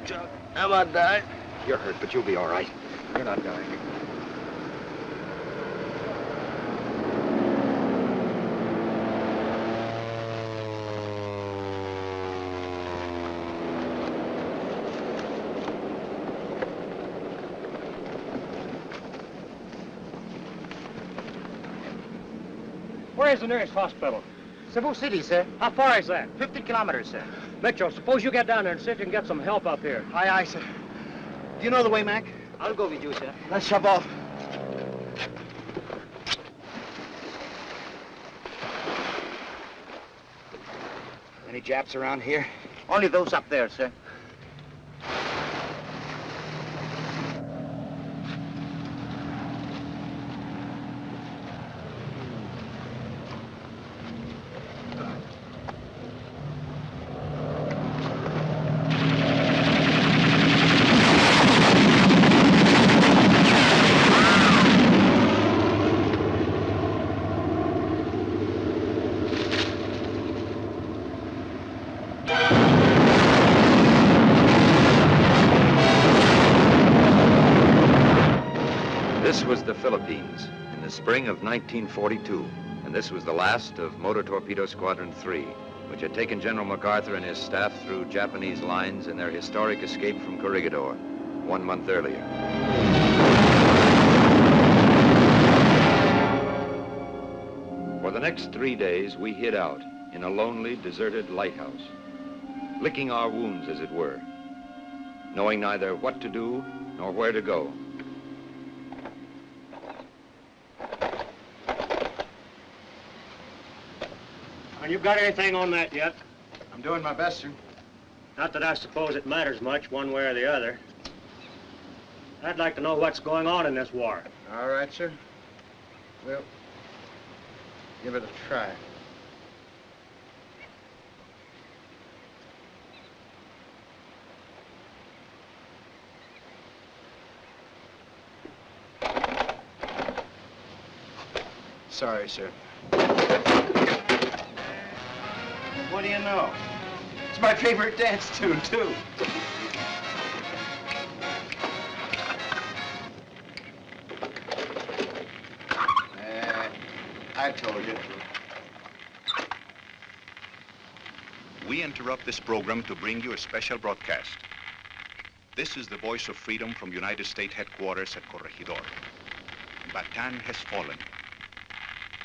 Chuck. I'm not dying. You're hurt, but you'll be all right. You're not dying. Where is the nearest hospital? Cebu City, sir. How far is that? 50 kilometers, sir. Mitchell, suppose you get down there and see if you can get some help up here. Aye, aye, sir. Do you know the way, Mac? I'll go with you, sir. Let's shove off. Any Japs around here? Only those up there, sir. This was the Philippines in the spring of 1942, and this was the last of Motor Torpedo Squadron 3, which had taken General MacArthur and his staff through Japanese lines in their historic escape from Corregidor 1 month earlier. For the next 3 days, we hid out in a lonely, deserted lighthouse, licking our wounds, as it were, knowing neither what to do nor where to go. You got anything on that yet? I'm doing my best, sir. Not that I suppose it matters much one way or the other. I'd like to know what's going on in this war. All right, sir. We'll give it a try. Sorry, sir. What do you know? It's my favorite dance tune, too. I told you. We interrupt this program to bring you a special broadcast. This is the voice of freedom from United States headquarters at Corregidor. Bataan has fallen.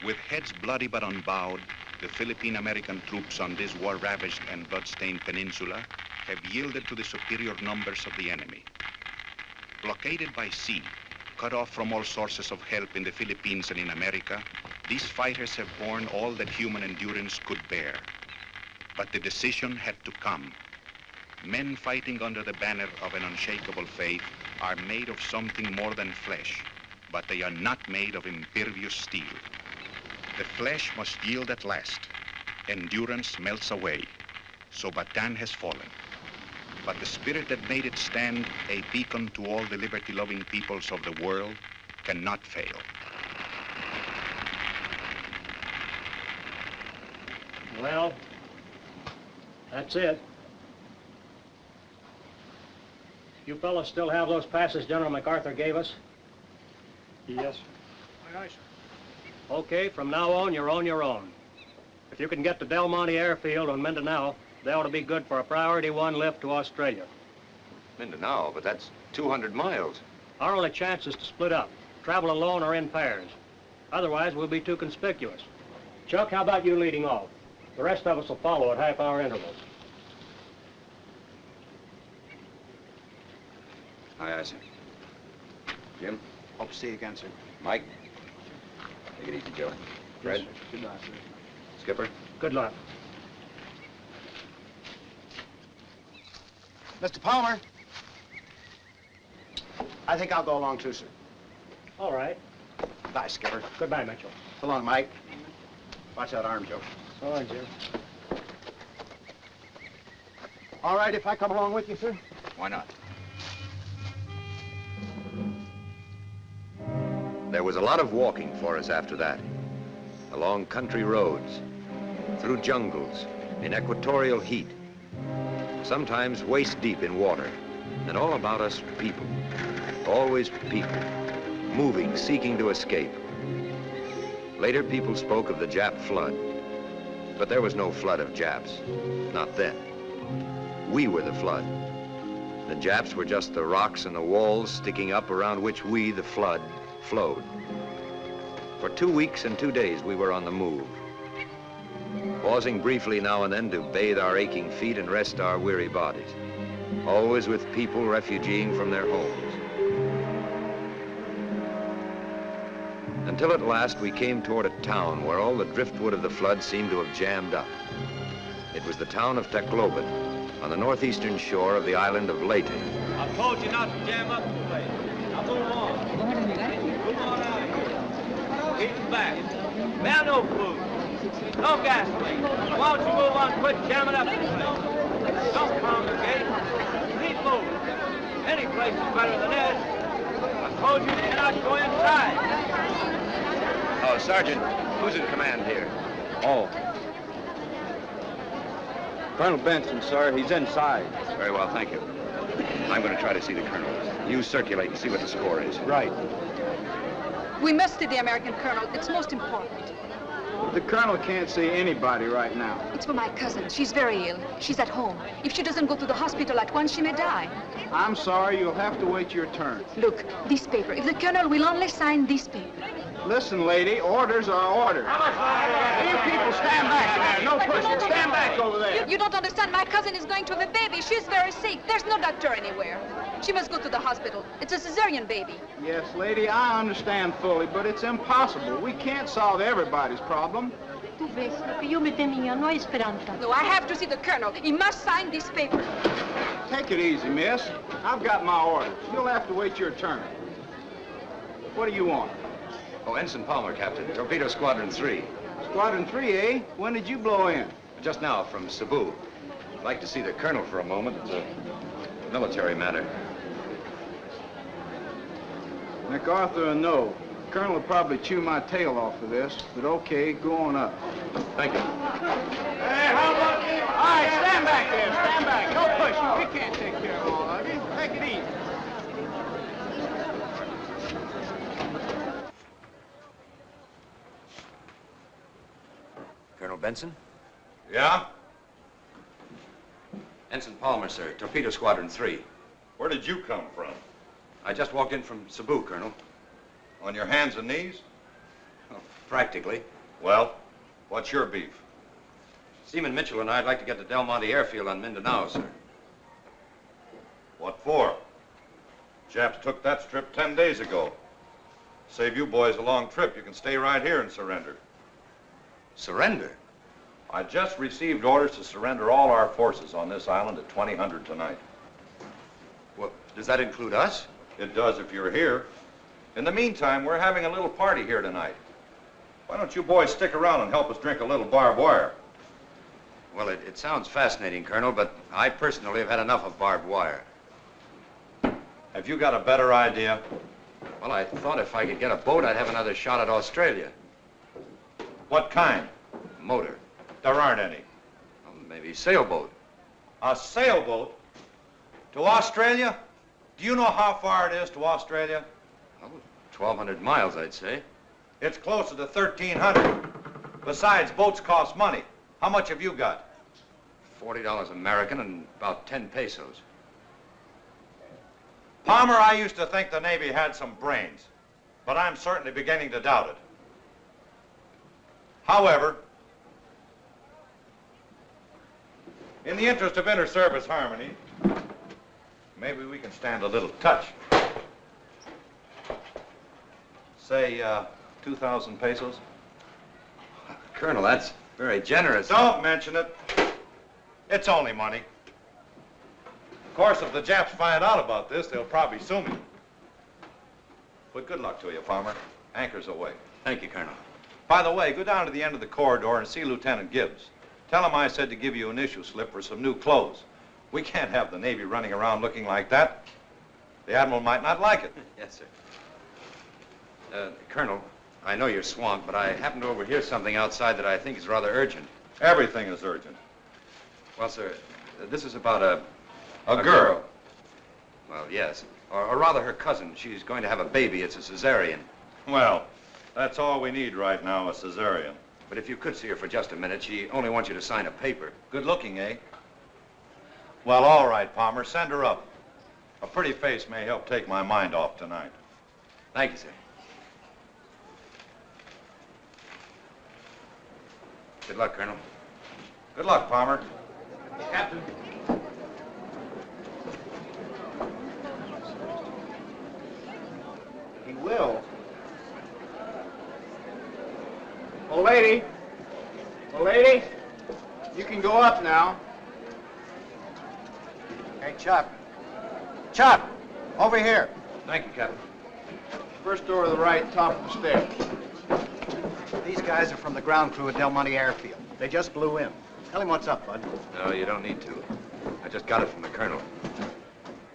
With heads bloody but unbowed, the Philippine-American troops on this war-ravaged and blood-stained peninsula have yielded to the superior numbers of the enemy. Blockaded by sea, cut off from all sources of help in the Philippines and in America, these fighters have borne all that human endurance could bear. But the decision had to come. Men fighting under the banner of an unshakable faith are made of something more than flesh, but they are not made of impervious steel. The flesh must yield at last. Endurance melts away. So Bataan has fallen. But the spirit that made it stand a beacon to all the liberty-loving peoples of the world cannot fail. Well, that's it. You fellas still have those passes General MacArthur gave us? Yes. Aye, aye, sir. Okay, from now on, you're on your own. If you can get to Del Monte Airfield on Mindanao, they ought to be good for a Priority 1 lift to Australia. Mindanao, but that's 200 miles. Our only chance is to split up, travel alone or in pairs. Otherwise, we'll be too conspicuous. Chuck, how about you leading off? The rest of us will follow at half-hour intervals. Aye, aye, sir. Jim? Hope to see you again, sir. Mike? Take it easy, Joe. Fred? Yes, good night, sir. Skipper? Good luck. Mr. Palmer. I think I'll go along too, sir. All right. Bye, Skipper. Goodbye, Mitchell. So long, Mike. Watch that arm, Joe. So long, Jim. All right, if I come along with you, sir? Why not? There was a lot of walking for us after that. Along country roads, through jungles, in equatorial heat, sometimes waist deep in water, And all about us, people. Always people. Moving, seeking to escape. Later, people spoke of the Jap flood. But there was no flood of Japs. Not then. We were the flood. The Japs were just the rocks and the walls sticking up around which we, the flood, flowed. For 2 weeks and 2 days, we were on the move. Pausing briefly now and then to bathe our aching feet and rest our weary bodies. Always with people refugeeing from their homes. Until at last we came toward a town where all the driftwood of the flood seemed to have jammed up. It was the town of 𝙁𝙪𝙡𝙡 on the northeastern shore of the island of 𝙁𝙪𝙡. I told you not to jam up too late. Now move on. Move on out here. Eat back. Now no food. No gasoline. Why don't you move on? Quit jamming up this place. Don't congregate. Keep moving. Any place is better than this. I told you cannot go inside. Oh, Sergeant, who's in command here? Oh. Colonel Benson, sir. He's inside. Very well, thank you. I'm going to try to see the colonel. You circulate and see what the score is. Right. We must see the American colonel. It's most important. The colonel can't see anybody right now. It's for my cousin. She's very ill. She's at home. If she doesn't go to the hospital at once, she may die. I'm sorry, you'll have to wait your turn. Look, this paper. If the colonel will only sign this paper. Listen, lady, orders are orders. You people stand back there. No pushing. Stand back over there. You don't understand. My cousin is going to have a baby. She's very sick. There's no doctor anywhere. She must go to the hospital. It's a cesarean baby. Yes, lady, I understand fully, but it's impossible. We can't solve everybody's problem. Tu ves, lo que yo me temía, no hay esperanza. No, I have to see the colonel. He must sign this paper. Take it easy, miss. I've got my orders. You'll have to wait your turn. What do you want? Oh, Ensign Palmer, Captain. Torpedo Squadron 3. Squadron 3, eh? When did you blow in? Just now, from Cebu. I'd like to see the colonel for a moment. It's a military matter. MacArthur, no. The colonel will probably chew my tail off for this, but okay, go on up. Thank you. Hey, how about you? All right, stand back there, stand back. No pushing. We can't take care of all of you. Take it easy. Colonel Benson? Yeah? Ensign Palmer, sir. Torpedo Squadron 3. Where did you come from? I just walked in from Cebu, Colonel. On your hands and knees? Well, practically. Well, what's your beef? Seaman Mitchell and I'd like to get to Del Monte Airfield on Mindanao, sir. What for? Japs took that strip 10 days ago. Save you boys a long trip. You can stay right here and surrender. Surrender? I just received orders to surrender all our forces on this island at 2000 tonight. Well, does that include us? It does if you're here. In the meantime, we're having a little party here tonight. Why don't you boys stick around and help us drink a little barbed wire? Well, it sounds fascinating, Colonel, but I personally have had enough of barbed wire. Have you got a better idea? Well, I thought if I could get a boat, I'd have another shot at Australia. What kind? Motor. There aren't any. Well, maybe sailboat. A sailboat? To Australia? Do you know how far it is to Australia? Well, 1,200 miles, I'd say. It's closer to 1,300. Besides, boats cost money. How much have you got? $40 American and about 10 pesos. Palmer, I used to think the Navy had some brains, but I'm certainly beginning to doubt it. However, in the interest of inter-service harmony, maybe we can stand a little touch. Say, 2,000 pesos? Colonel, that's very generous. Don't mention it. It's only money. Of course, if the Japs find out about this, they'll probably sue me. But good luck to you, Palmer. Anchor's away. Thank you, Colonel. By the way, go down to the end of the corridor and see Lieutenant Gibbs. Tell him I said to give you an issue slip for some new clothes. We can't have the Navy running around looking like that. The Admiral might not like it. Yes, sir. Colonel, I know you're swamped, but I happened to overhear something outside that I think is rather urgent. Everything is urgent. Well, sir, this is about a girl. Well, yes. Or rather, her cousin. She's going to have a baby. It's a cesarean. Well, that's all we need right now, a cesarean. But if you could see her for just a minute, she only wants you to sign a paper. Good looking, eh? Well, all right, Palmer, send her up. A pretty face may help take my mind off tonight. Thank you, sir. Good luck, Colonel. Good luck, Palmer. Captain. He will. Old lady. Old lady. You can go up now. Hey, Chuck. Chuck, over here. Thank you, Captain. First door to the right, top of the stairs. These guys are from the ground crew at 𝙁𝙪𝙡 Airfield. They just blew in. Tell him what's up, bud. No, you don't need to. I just got it from the Colonel.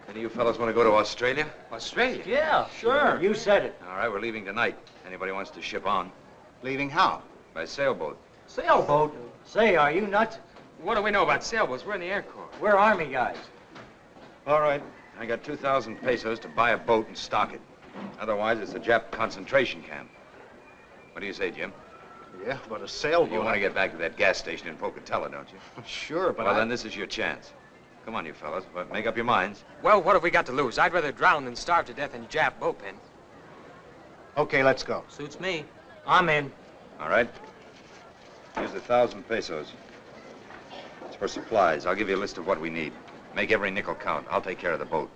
Any of you fellows want to go to Australia? Australia? Yeah, sure. You said it. All right, we're leaving tonight. Anybody wants to ship on? Leaving how? By sailboat. Sailboat? Say, are you nuts? What do we know about sailboats? We're in the Air Corps. We're Army guys. All right. I got 2,000 pesos to buy a boat and stock it. Otherwise, it's a Jap concentration camp. What do you say, Jim? Yeah, but a sailboat... You want to get back to that gas station in Pocatello, don't you? Sure, but Well, then this is your chance. Come on, you fellas, but make up your minds. Well, what have we got to lose? I'd rather drown than starve to death in Jap boat pen. Okay, let's go. Suits me. I'm in. All right. Here's 1,000 pesos. It's for supplies. I'll give you a list of what we need. Make every nickel count. I'll take care of the boat.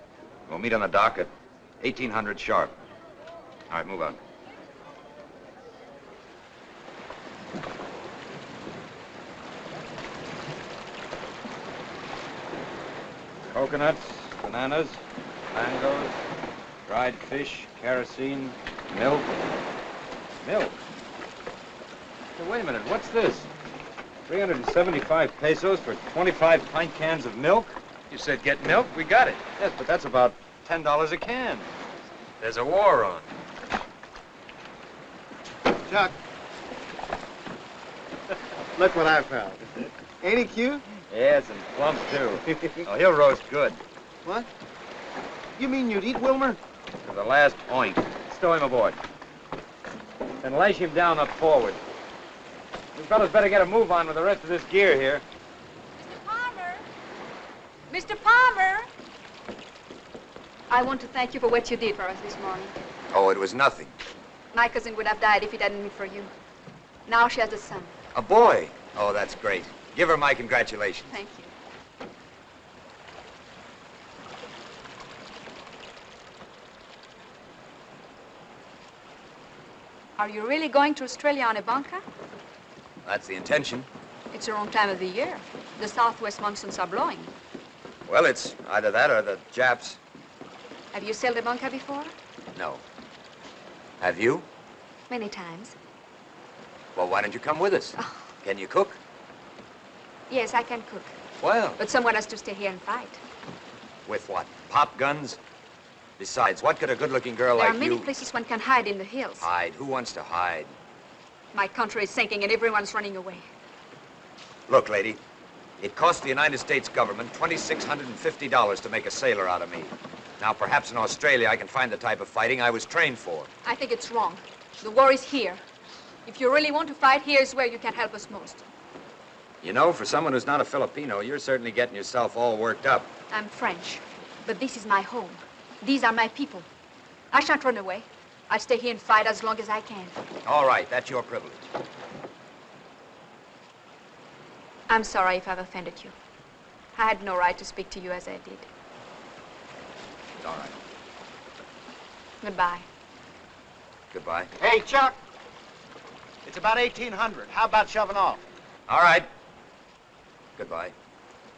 We'll meet on the dock at 1800 sharp. All right, move on. Coconuts, bananas, mangoes, dried fish, kerosene, milk. Milk? Hey, wait a minute, what's this? 375 pesos for 25 pint cans of milk? You said get milk? We got it. Yes, but that's about $10 a can. There's a war on. Chuck. Look what I found. Ain't he cute? Yes, and plump, too. Oh, he'll roast good. What? You mean you'd eat Wilmer? To the last point. Stow him aboard. Then lash him down up forward. You fellas better get a move on with the rest of this gear here. Mr. Palmer! Mr. Palmer! I want to thank you for what you did for us this morning. Oh, it was nothing. My cousin would have died if it hadn't been for you. Now she has a son. A boy? Oh, that's great. Give her my congratulations. Thank you. Are you really going to Australia on a bunker? That's the intention. It's the wrong time of the year. The southwest monsoons are blowing. Well, it's either that or the Japs. Have you sailed a bunker before? No. Have you? Many times. Well, why don't you come with us? Oh. Can you cook? Yes, I can cook. Well. But someone has to stay here and fight. With what? Pop guns? Besides, what could a good-looking girl There like are many you... places one can hide in the hills. Hide? Who wants to hide? My country is sinking and everyone's running away. Look, lady, it cost the United States government $2,650 to make a sailor out of me. Now, perhaps in Australia I can find the type of fighting I was trained for. I think it's wrong. The war is here. If you really want to fight, here's where you can help us most. You know, for someone who's not a Filipino, you're certainly getting yourself all worked up. I'm French, but this is my home. These are my people. I shan't run away. I'll stay here and fight as long as I can. All right, that's your privilege. I'm sorry if I've offended you. I had no right to speak to you as I did. It's all right. Goodbye. Goodbye. Hey, Chuck. It's about 1800. How about shoving off? All right. Goodbye.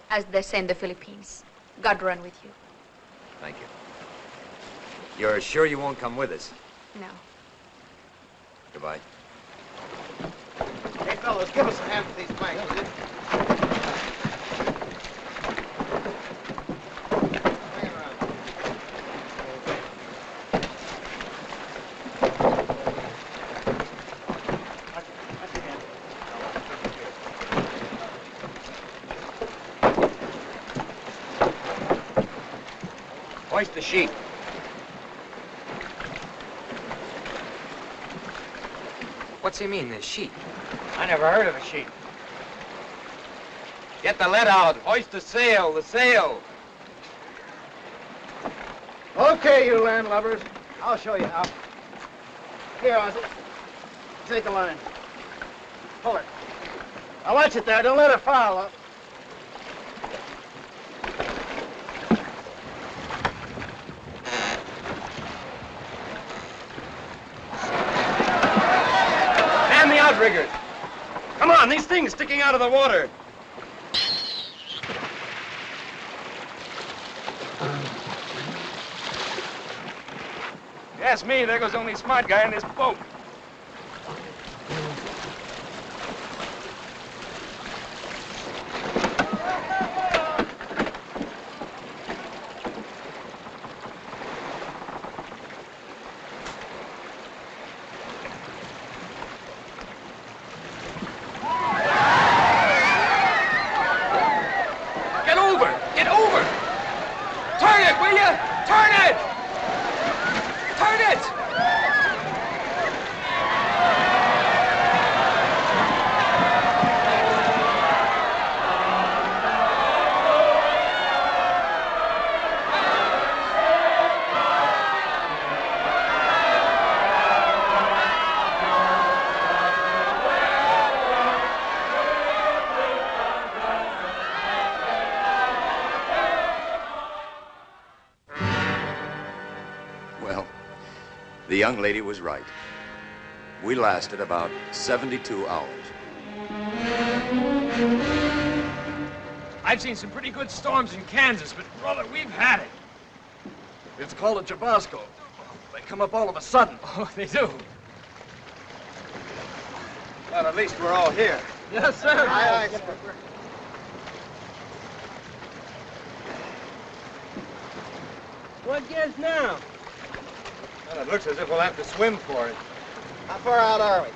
As they say in the Philippines, God run with you. Thank you. You're sure you won't come with us? No. Goodbye. Hey, fellas, give us a hand with these planks, will you? Hang around. Hoist the sheet. What's he mean, the sheet? I never heard of a sheet. Get the lead out. Hoist the sail, the sail. Okay, you landlubbers. I'll show you how. Here, Ozzy. Take the line. Pull it. Now watch it there. Don't let it foul up. Man the outriggers. Come on, these things sticking out of the water. Ask me, there goes the only smart guy in this boat. Get over! Get over! Turn it, will you? Turn it! Turn it! Well, the young lady was right. We lasted about 72 hours. I've seen some pretty good storms in Kansas, but brother, we've had it. It's called a Tabasco. They come up all of a sudden. Oh, they do. Well, at least we're all here. Yes, sir. Aye, aye. What gives now? Well, it looks as if we'll have to swim for it. How far out are we?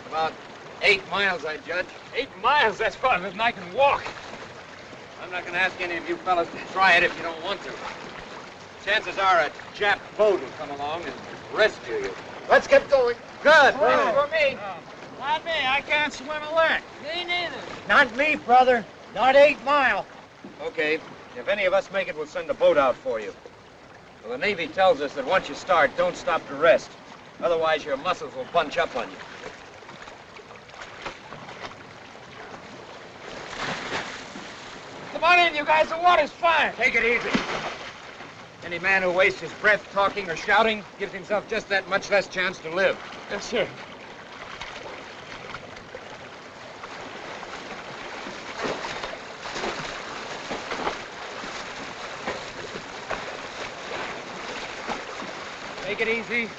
About 8 miles, I judge. 8 miles? That's farther than I can walk. I'm not going to ask any of you fellas to try it if you don't want to. Chances are a Jap boat will come along and rescue you. Let's get going. Good. For me. Not me. I can't swim a lick. Me neither. Not me, brother. Not 8 mile. Okay. If any of us make it, we'll send a boat out for you. Well, the Navy tells us that once you start, don't stop to rest. Otherwise, your muscles will bunch up on you. Come on in, you guys. The water's fine. Take it easy. Any man who wastes his breath talking or shouting gives himself just that much less chance to live. Yes, sir. Take it easy.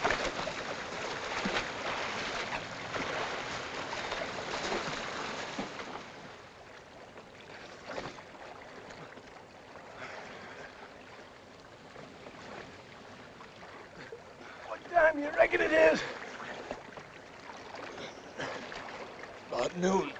What time you reckon it is? About noon.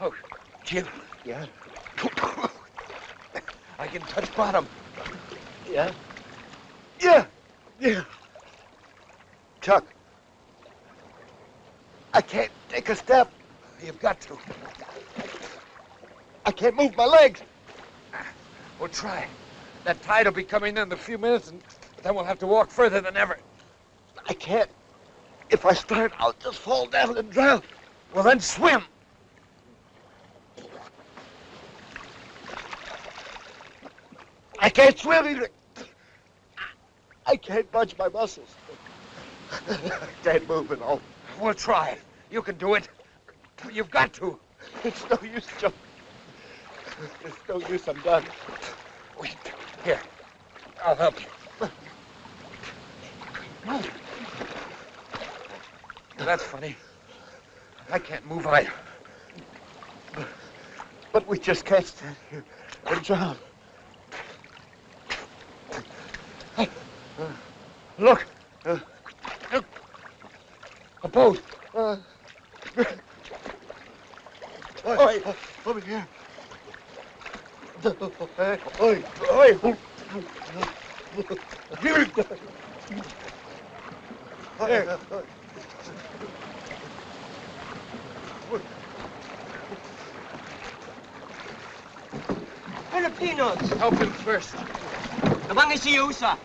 Oh, Jim. Yeah? I can touch bottom. Yeah? Yeah! Yeah! Chuck, I can't take a step. You've got to. I can't move my legs. We'll try. That tide will be coming in a few minutes, and then we'll have to walk further than ever. I can't. If I start, I'll just fall down and drown. Well, then swim. I can't swim either. I can't budge my muscles. I can't move at all. We'll try it. You can do it. You've got to. It's no use, Chuck. It's no use. I'm done. Wait. Here. I'll help you. That's funny. I can't move either. But we just can't stand here and drown. Look. Look. A boat. Over here. Filipinos! Help him first. Abang isiusa.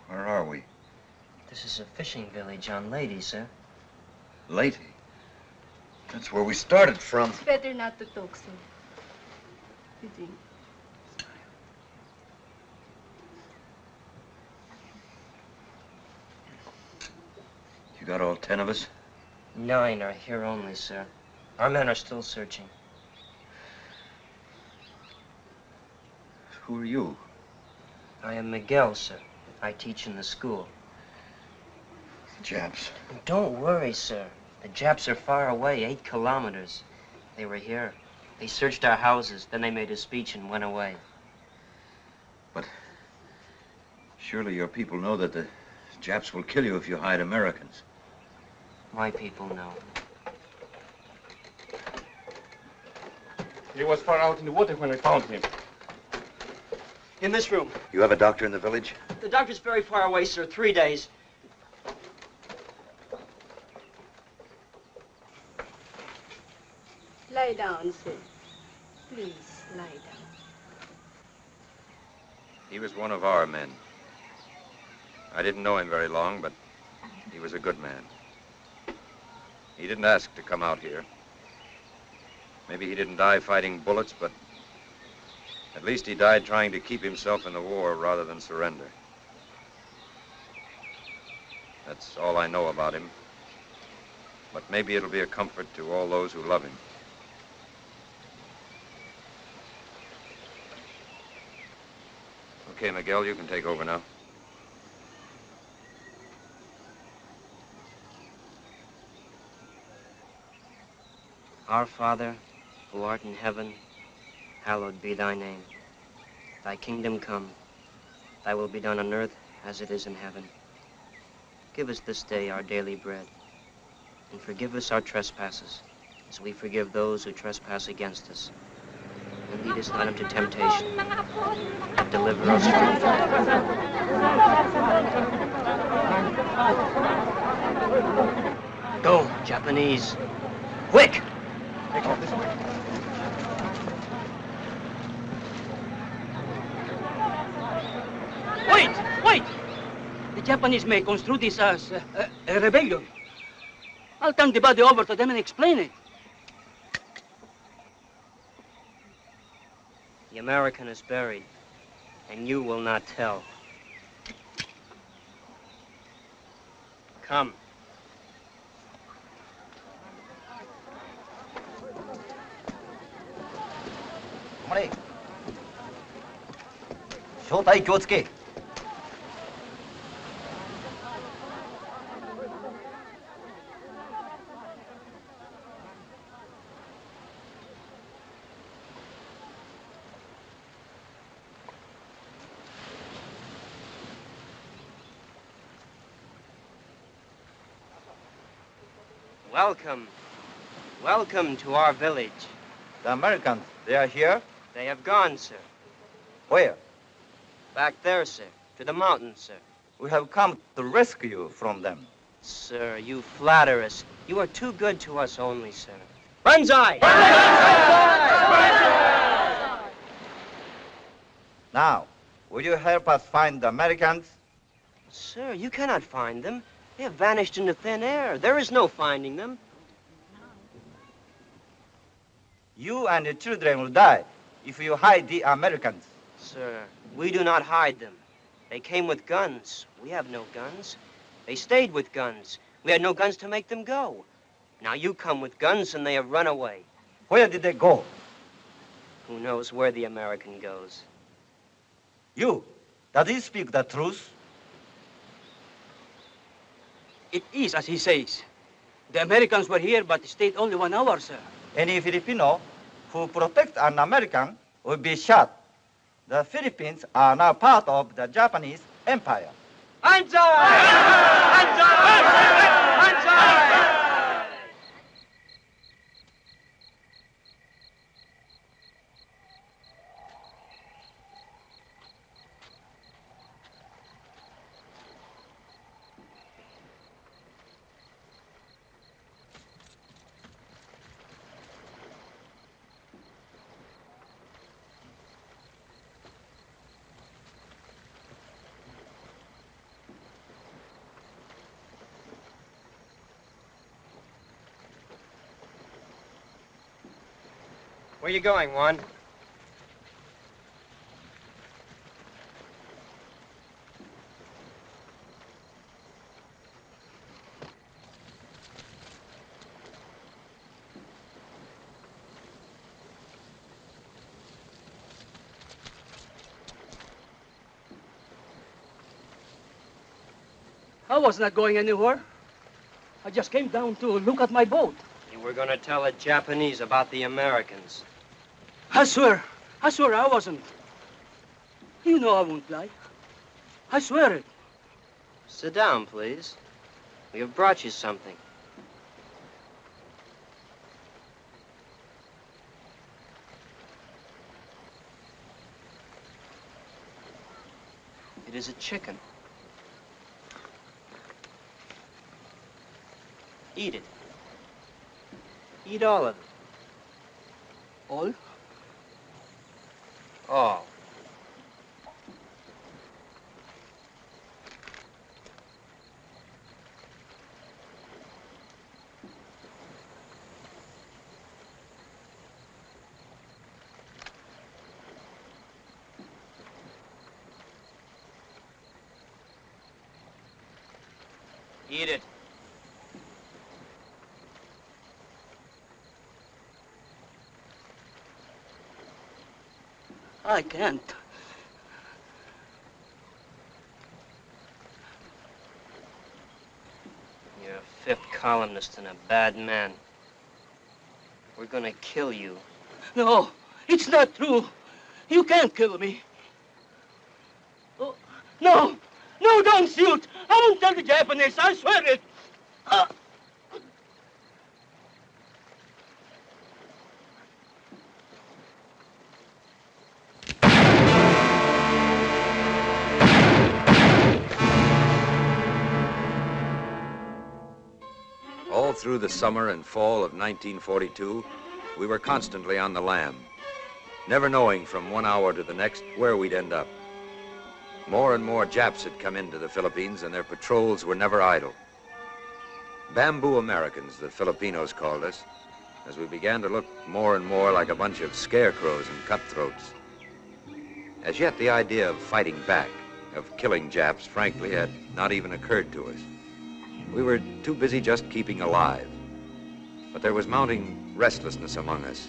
Where are we? This is a fishing village on Lady, sir. Lady? That's where we started from. It's better not to talk, sir. You think? You got all 10 of us? 9 are here only, sir. Our men are still searching. Who are you? I am Miguel, sir. I teach in the school. The Japs. Don't worry, sir. The Japs are far away, 8 kilometers. They were here. They searched our houses, then they made a speech and went away. But surely your people know that the Japs will kill you if you hide Americans. My people know. He was far out in the water when I found him. In this room. You have a doctor in the village? The doctor's very far away, sir. 3 days. Lie down, sir. Please, lie down. He was one of our men. I didn't know him very long, but he was a good man. He didn't ask to come out here. Maybe he didn't die fighting bullets, but at least he died trying to keep himself in the war rather than surrender. That's all I know about him. But maybe it'll be a comfort to all those who love him. Okay, Miguel, you can take over now. Our Father, who art in heaven, hallowed be thy name. Thy kingdom come. Thy will be done on earth as it is in heaven. Give us this day our daily bread, and forgive us our trespasses, as we forgive those who trespass against us. And lead us not into temptation, but deliver us from evil. Go, Japanese. Quick! Take off this way. Wait! The Japanese may construe this as a rebellion. I'll turn the body over to them and explain it. The American is buried, and you will not tell. Come. Welcome. Welcome to our village. The Americans, they are here? They have gone, sir. Where? Back there, sir. To the mountains, sir. We have come to rescue you from them. Sir, you flatter us. You are too good to us only, sir. Banzai! Now, will you help us find the Americans? Sir, you cannot find them. They have vanished into thin air. There is no finding them. You and your children will die if you hide the Americans. Sir, We do not hide them. They came with guns. We have no guns. They stayed with guns. We had no guns to make them go. Now you come with guns and they have run away. Where did they go? Who knows where the American goes? You, does he speak the truth? It is as he says. The Americans were here, but stayed only 1 hour, sir. Any Filipino who protects an American will be shot. The Philippines are now part of the Japanese Empire. Where you going, Juan? I was not going anywhere. I just came down to look at my boat. You were going to tell the Japanese about the Americans. I swear I wasn't. You know I won't lie. I swear it. Sit down, please. We have brought you something. It is a chicken. Eat it. Eat all of it. All? All. Eat it. I can't. You're a fifth columnist and a bad man. We're gonna kill you. No, it's not true. You can't kill me. Oh, no, don't shoot. I won't tell the Japanese, I swear it. All through the summer and fall of 1942, we were constantly on the lam, never knowing from 1 hour to the next where we'd end up. More and more Japs had come into the Philippines, and their patrols were never idle. Bamboo Americans, the Filipinos called us, as we began to look more and more like a bunch of scarecrows and cutthroats. As yet, the idea of fighting back, of killing Japs, frankly, had not even occurred to us. We were too busy just keeping alive. But there was mounting restlessness among us.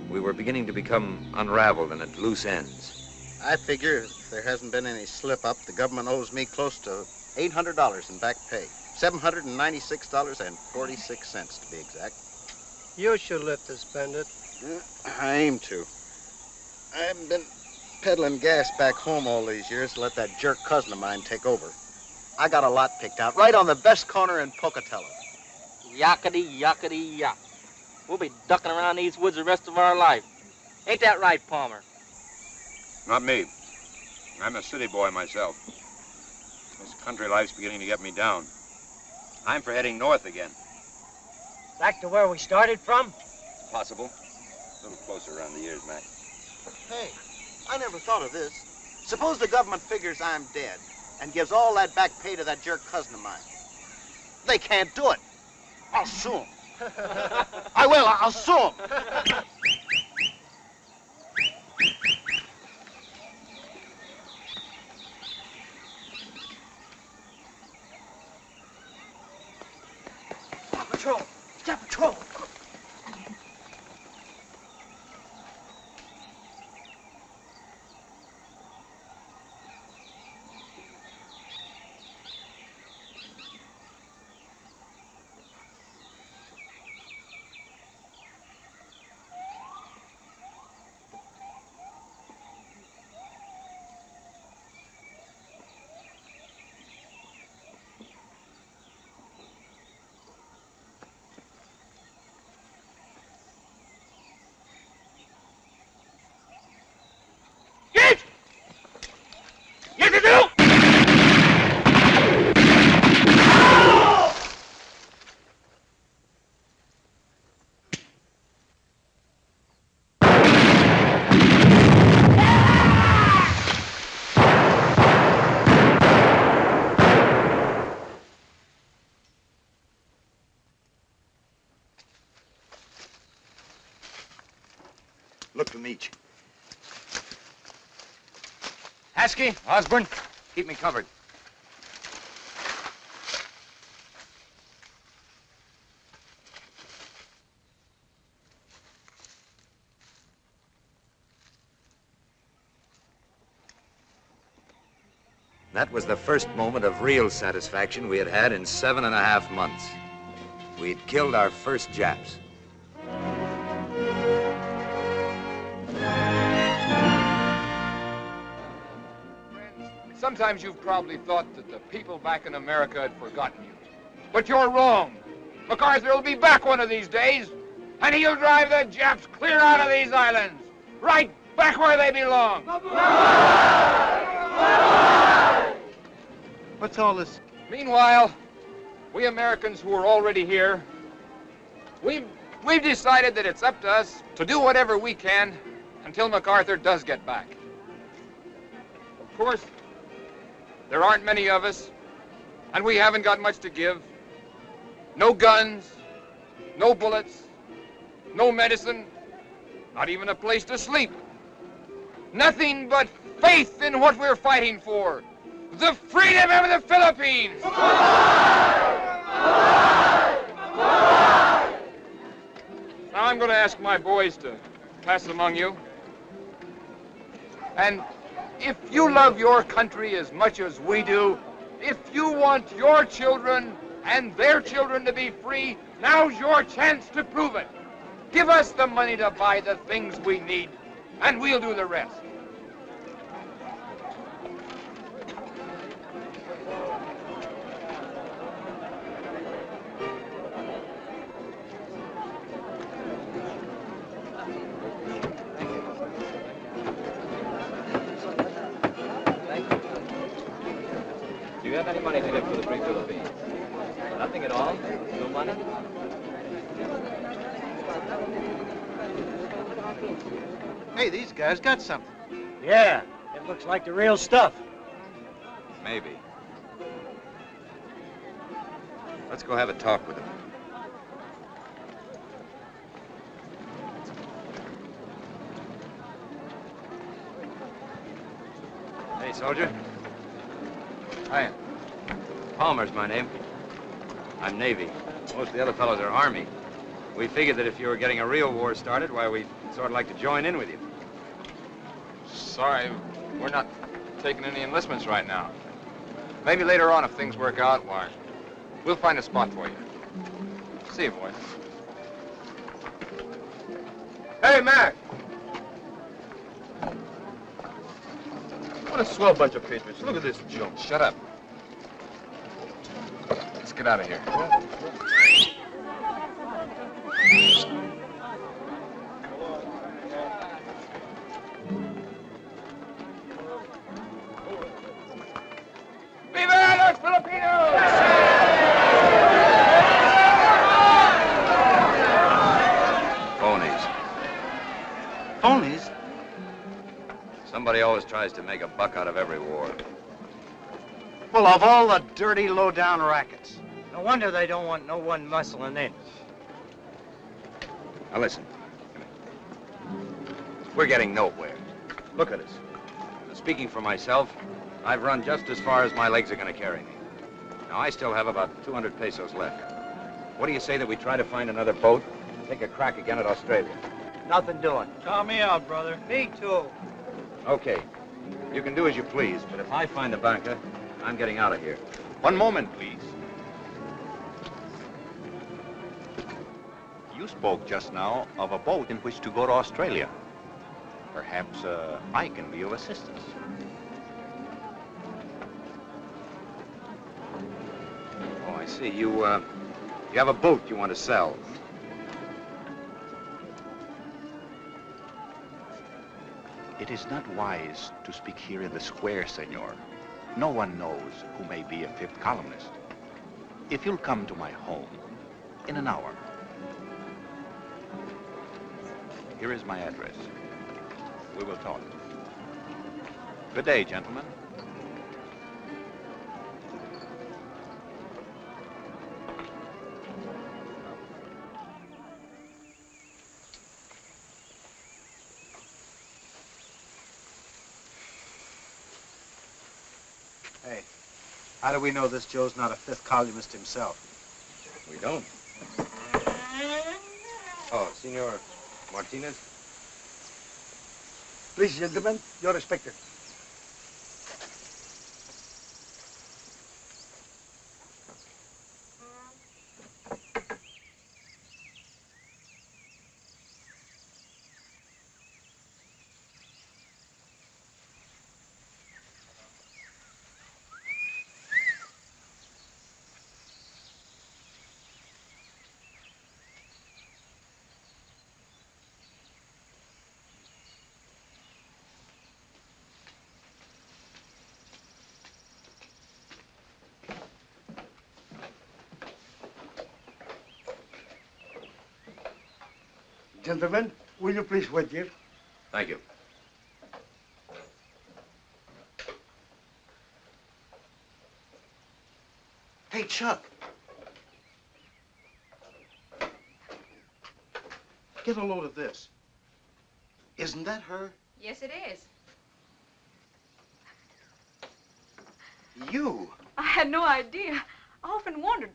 We were beginning to become unraveled and at loose ends. I figure if there hasn't been any slip-up, the government owes me close to $800 in back pay. $796.46 to be exact. You should live to spend it. I aim to. I haven't been peddling gas back home all these years to let that jerk cousin of mine take over. I got a lot picked out, right on the best corner in Pocatello. Yakety, yakety, yak. We'll be ducking around these woods the rest of our life. Ain't that right, Palmer? Not me. I'm a city boy myself. This country life's beginning to get me down. I'm for heading north again. Back to where we started from? Possible. A little closer around the ears, Mac. Hey, I never thought of this. Suppose the government figures I'm dead and gives all that back pay to that jerk cousin of mine. They can't do it. I'll sue them. I will. I'll sue them. patrol. Stop patrol. Look for Meach. Haskey, Osborne, keep me covered. That was the first moment of real satisfaction we had had in 7.5 months. We'd killed our first Japs. Sometimes you've probably thought that the people back in America had forgotten you. But you're wrong. MacArthur will be back one of these days, and he'll drive the Japs clear out of these islands, right back where they belong. What's all this? Meanwhile, we Americans who are already here, we've decided that it's up to us to do whatever we can until MacArthur does get back. Of course, there aren't many of us, and we haven't got much to give. No guns, no bullets, no medicine, not even a place to sleep. Nothing but faith in what we're fighting for. The freedom of the Philippines! Now I'm going to ask my boys to pass among you. And if you love your country as much as we do, if you want your children and their children to be free, now's your chance to prove it. Give us the money to buy the things we need, and we'll do the rest. Do you have any money to give for the Free Philippines? Nothing at all? No money? Hey, these guys got something. Yeah, it looks like the real stuff. Maybe. Let's go have a talk with them. Hey, soldier. Hi. Palmer's my name. I'm Navy. Most of the other fellows are Army. We figured that if you were getting a real war started, why, we'd sort of like to join in with you. Sorry, we're not taking any enlistments right now. Maybe later on, if things work out, why, we'll find a spot for you. See you, boys. Hey, Mac! What a swell bunch of patriots. Look at this junk. Shut up. Let's get out of here. Viva los Filipinos! Phonies. Phonies? Somebody always tries to make a buck out of every war. Well, of all the dirty, low-down rackets. No wonder they don't want no one muscling in. Now listen. We're getting nowhere. Look at us. Speaking for myself, I've run just as far as my legs are going to carry me. Now, I still have about 200 pesos left. What do you say that we try to find another boat and take a crack again at Australia? Nothing doing. Count me out, brother. Me too. Okay. You can do as you please, but if I find the banker, I'm getting out of here. One moment, please. You spoke just now of a boat in which to go to Australia. Perhaps I can be of assistance. Oh, I see. You have a boat you want to sell. It is not wise to speak here in the square, senor. No one knows who may be a fifth columnist. If you'll come to my home in an hour. Here is my address. We will talk. Good day, gentlemen. Hey, how do we know this Joe's not a fifth columnist himself? We don't. Oh, Senor Martinez? Please, gentlemen, you're expected. Gentlemen, will you please wait here? Thank you. Hey, Chuck. Get a load of this. Isn't that her? Yes, it is. You? I had no idea. I often wondered.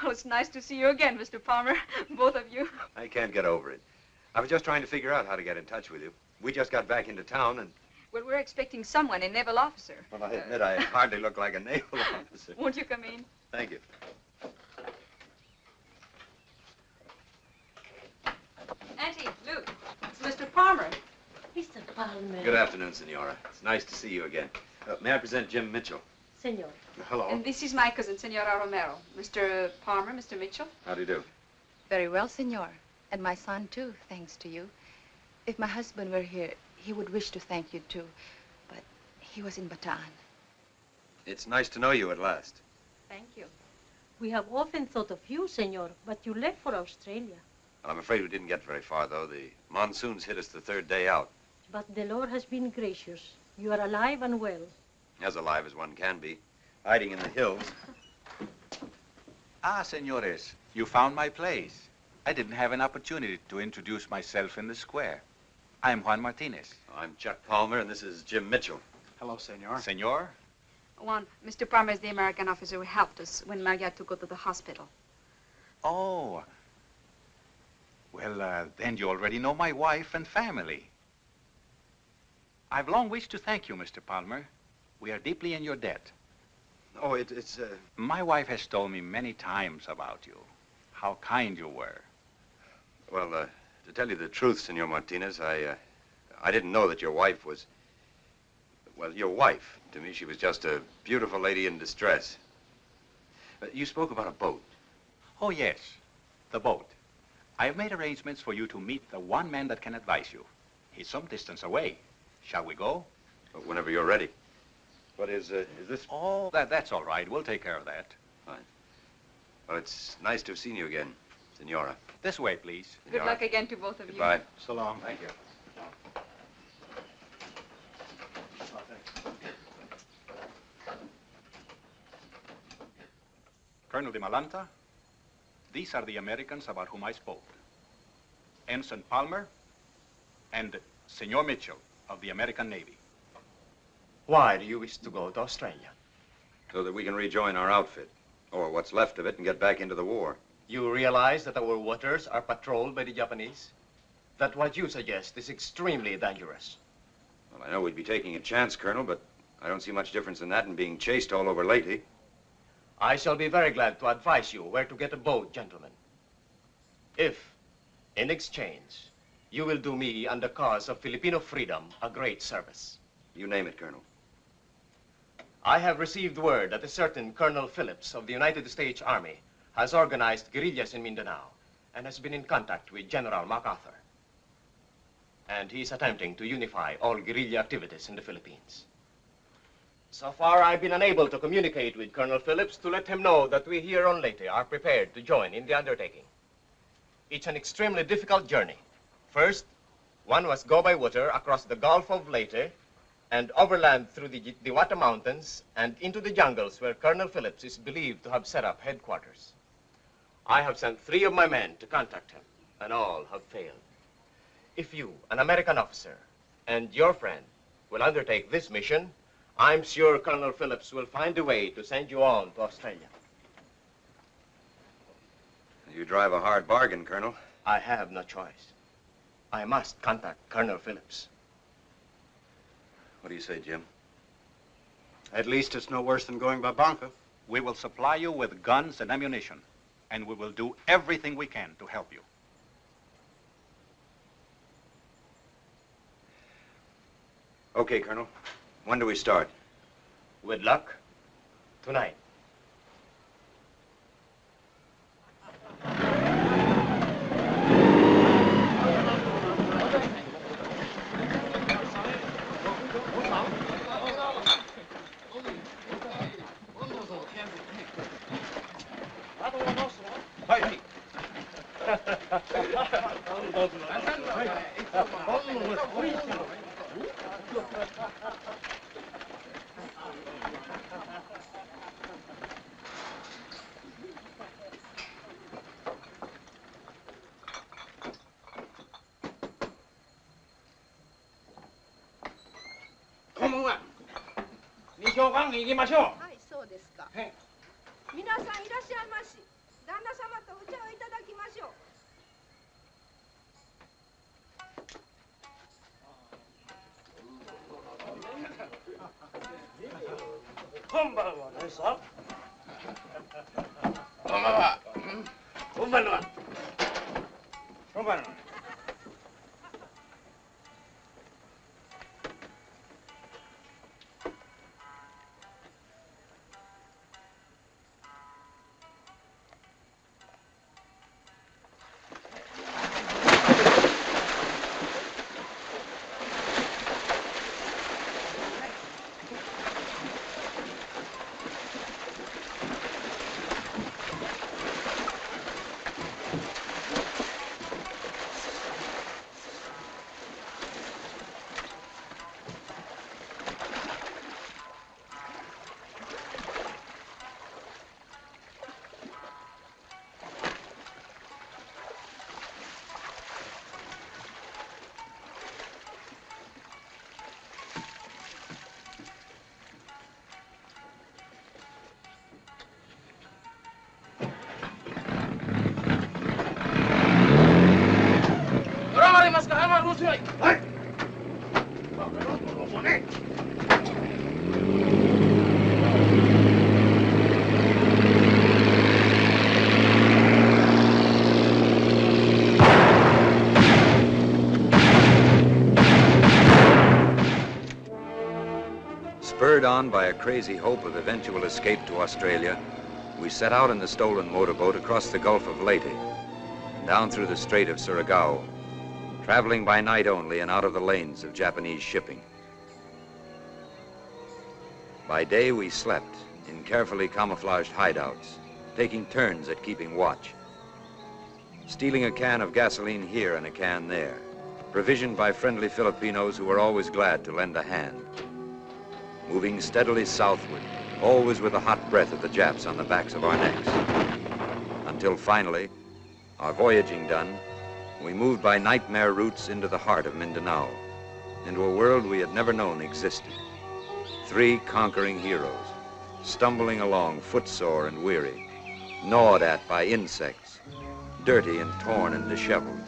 Well, it's nice to see you again, Mr. Palmer. Both of you. I can't get over it. I was just trying to figure out how to get in touch with you. We just got back into town and... Well, we're expecting someone, a naval officer. Well, I admit I hardly look like a naval officer. Won't you come in? Thank you. Auntie, Luke, it's Mr. Palmer. Mr. Palmer. Good afternoon, Senora. It's nice to see you again. May I present Jim Mitchell? Senor. Hello. And this is my cousin, Senora Romero. Mr. Palmer, Mr. Mitchell. How do you do? Very well, Senor. And my son, too, thanks to you. If my husband were here, he would wish to thank you, too. But he was in Bataan. It's nice to know you at last. Thank you. We have often thought of you, Senor, but you left for Australia. Well, I'm afraid we didn't get very far, though. The monsoons hit us the third day out. But the Lord has been gracious. You are alive and well. As alive as one can be. Hiding in the hills. Ah, senores, you found my place. I didn't have an opportunity to introduce myself in the square. I'm Juan Martinez. I'm Chuck Palmer, and this is Jim Mitchell. Hello, Senor. Senor? Juan, Mr. Palmer is the American officer who helped us when Maria had to go to the hospital. Oh. Well, then you already know my wife and family. I've long wished to thank you, Mr. Palmer. We are deeply in your debt. Oh, it's... My wife has told me many times about you, how kind you were. Well, to tell you the truth, Senor Martinez, I didn't know that your wife was... Well, your wife. To me, she was just a beautiful lady in distress. You spoke about a boat. Oh, yes, the boat. I have made arrangements for you to meet the one man that can advise you. He's some distance away. Shall we go? Whenever you're ready. But is this... Oh, that's all right. We'll take care of that. Fine. Well, it's nice to have seen you again, Senora. This way, please. Good luck again to both of you. Goodbye. So long. Thank you. Colonel de Malanta, these are the Americans about whom I spoke. Ensign Palmer and Senor Mitchell of the American Navy. Why do you wish to go to Australia? So that we can rejoin our outfit, or what's left of it, and get back into the war. You realize that our waters are patrolled by the Japanese? That what you suggest is extremely dangerous. Well, I know we'd be taking a chance, Colonel, but I don't see much difference in that and being chased all over Leyte. I shall be very glad to advise you where to get a boat, gentlemen. If, in exchange, you will do me and the cause of Filipino freedom a great service. You name it, Colonel. I have received word that a certain Colonel Phillips of the United States Army has organized guerrillas in Mindanao and has been in contact with General MacArthur. And he is attempting to unify all guerrilla activities in the Philippines. So far, I've been unable to communicate with Colonel Phillips to let him know that we here on Leyte are prepared to join in the undertaking. It's an extremely difficult journey. First, one must go by water across the Gulf of Leyte and overland through the Diwata Mountains and into the jungles where Colonel Phillips is believed to have set up headquarters. I have sent 3 of my men to contact him, and all have failed. If you, an American officer, and your friend will undertake this mission, I'm sure Colonel Phillips will find a way to send you on to Australia. You drive a hard bargain, Colonel. I have no choice. I must contact Colonel Phillips. What do you say, Jim? At least it's no worse than going by bunker. We will supply you with guns and ammunition, and we will do everything we can to help you. Okay, Colonel. When do we start? With luck, tonight.行きましょう。はい、そうですか。皆さんいらっしゃいまし。旦那様とお茶をいただきましょう。こんばんは、ねさん。こんばんは。こんばんは。こんばんは。Spurred on by a crazy hope of eventual escape to Australia, we set out in the stolen motorboat across the Gulf of Leyte, down through the Strait of Surigao, traveling by night only and out of the lanes of Japanese shipping. By day we slept in carefully camouflaged hideouts, taking turns at keeping watch, stealing a can of gasoline here and a can there, provisioned by friendly Filipinos who were always glad to lend a hand. Moving steadily southward, always with the hot breath of the Japs on the backs of our necks. Until finally, our voyaging done, we moved by nightmare routes into the heart of Mindanao, into a world we had never known existed. 3 conquering heroes, stumbling along footsore and weary, gnawed at by insects, dirty and torn and disheveled.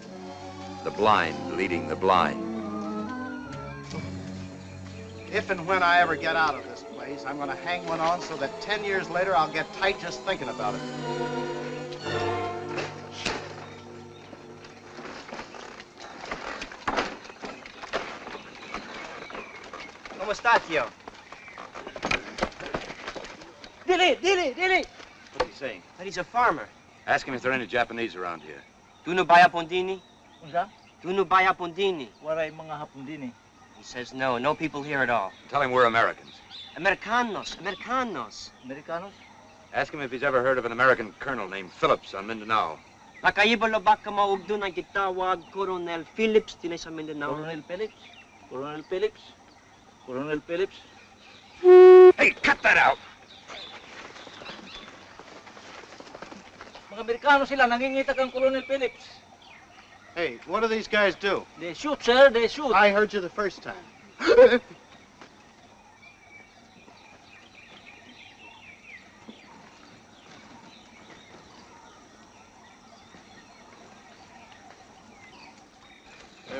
The blind leading the blind. If and when I ever get out of this place, I'm going to hang one on so that 10 years later I'll get tight just thinking about it. ¿Cómo está, tío? Dili! What's he saying? But he's a farmer. Ask him if there are any Japanese around here. Tu no baya pondini? Unsa? Tu no baya pondini? Waray mga hapon din eh. He says no, no people here at all. Tell him we're Americans. Americanos. Americanos? Ask him if he's ever heard of an American colonel named Phillips on Mindanao. Nakaiba baka maugdo na gitawag Colonel Phillips din sa Mindanao. Colonel Phillips? Colonel Phillips? Colonel Phillips? Hey, cut that out! Mga Amerikano sila, nangingita kang Colonel Phillips. Hey, what do these guys do? They shoot, sir, they shoot. I heard you the first time. Hey,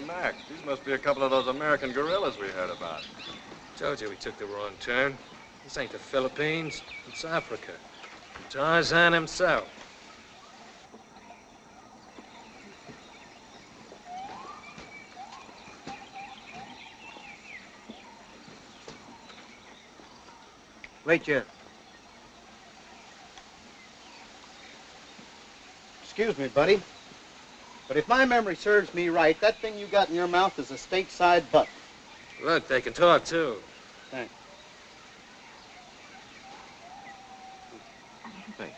Mac, these must be a couple of those American guerrillas we heard about. Told you we took the wrong turn. This ain't the Philippines, it's Africa. Tarzan himself. Wait here. Excuse me, buddy. But if my memory serves me right, that thing you got in your mouth is a stateside butt. Look, they can talk, too. Thanks. Thanks.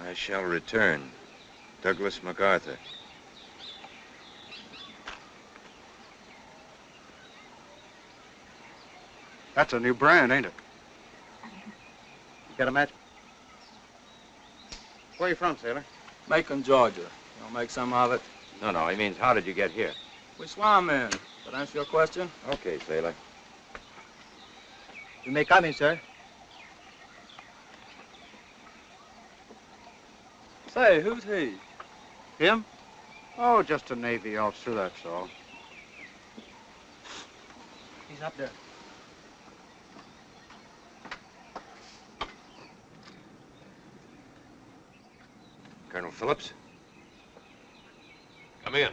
I shall return. Douglas MacArthur. That's a new brand, ain't it? You got a match? Where are you from, sailor? Macon, Georgia. You'll make some of it? No, he means how did you get here? We swam in. That answer your question? Okay, sailor. You may come in, sir. Say, who's he? Him? Oh, just a Navy officer, that's all. He's up there. Colonel Phillips? Come in.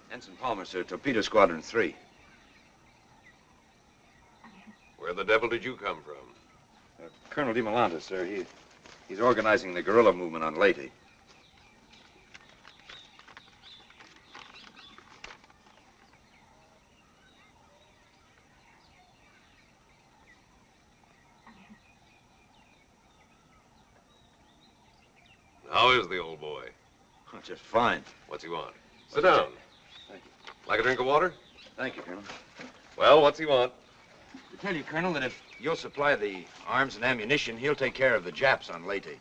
Ensign Palmer, sir. Torpedo Squadron 3. Where the devil did you come from? Colonel 𝙁𝙪𝙡𝙈, sir. He's organizing the guerrilla movement on Leyte. How is the old boy? Just fine. What's he want? Sit down. Thank you. Like a drink of water? Thank you, Colonel. Well, what's he want? To tell you, Colonel, that if you'll supply the arms and ammunition, he'll take care of the Japs on Leyte.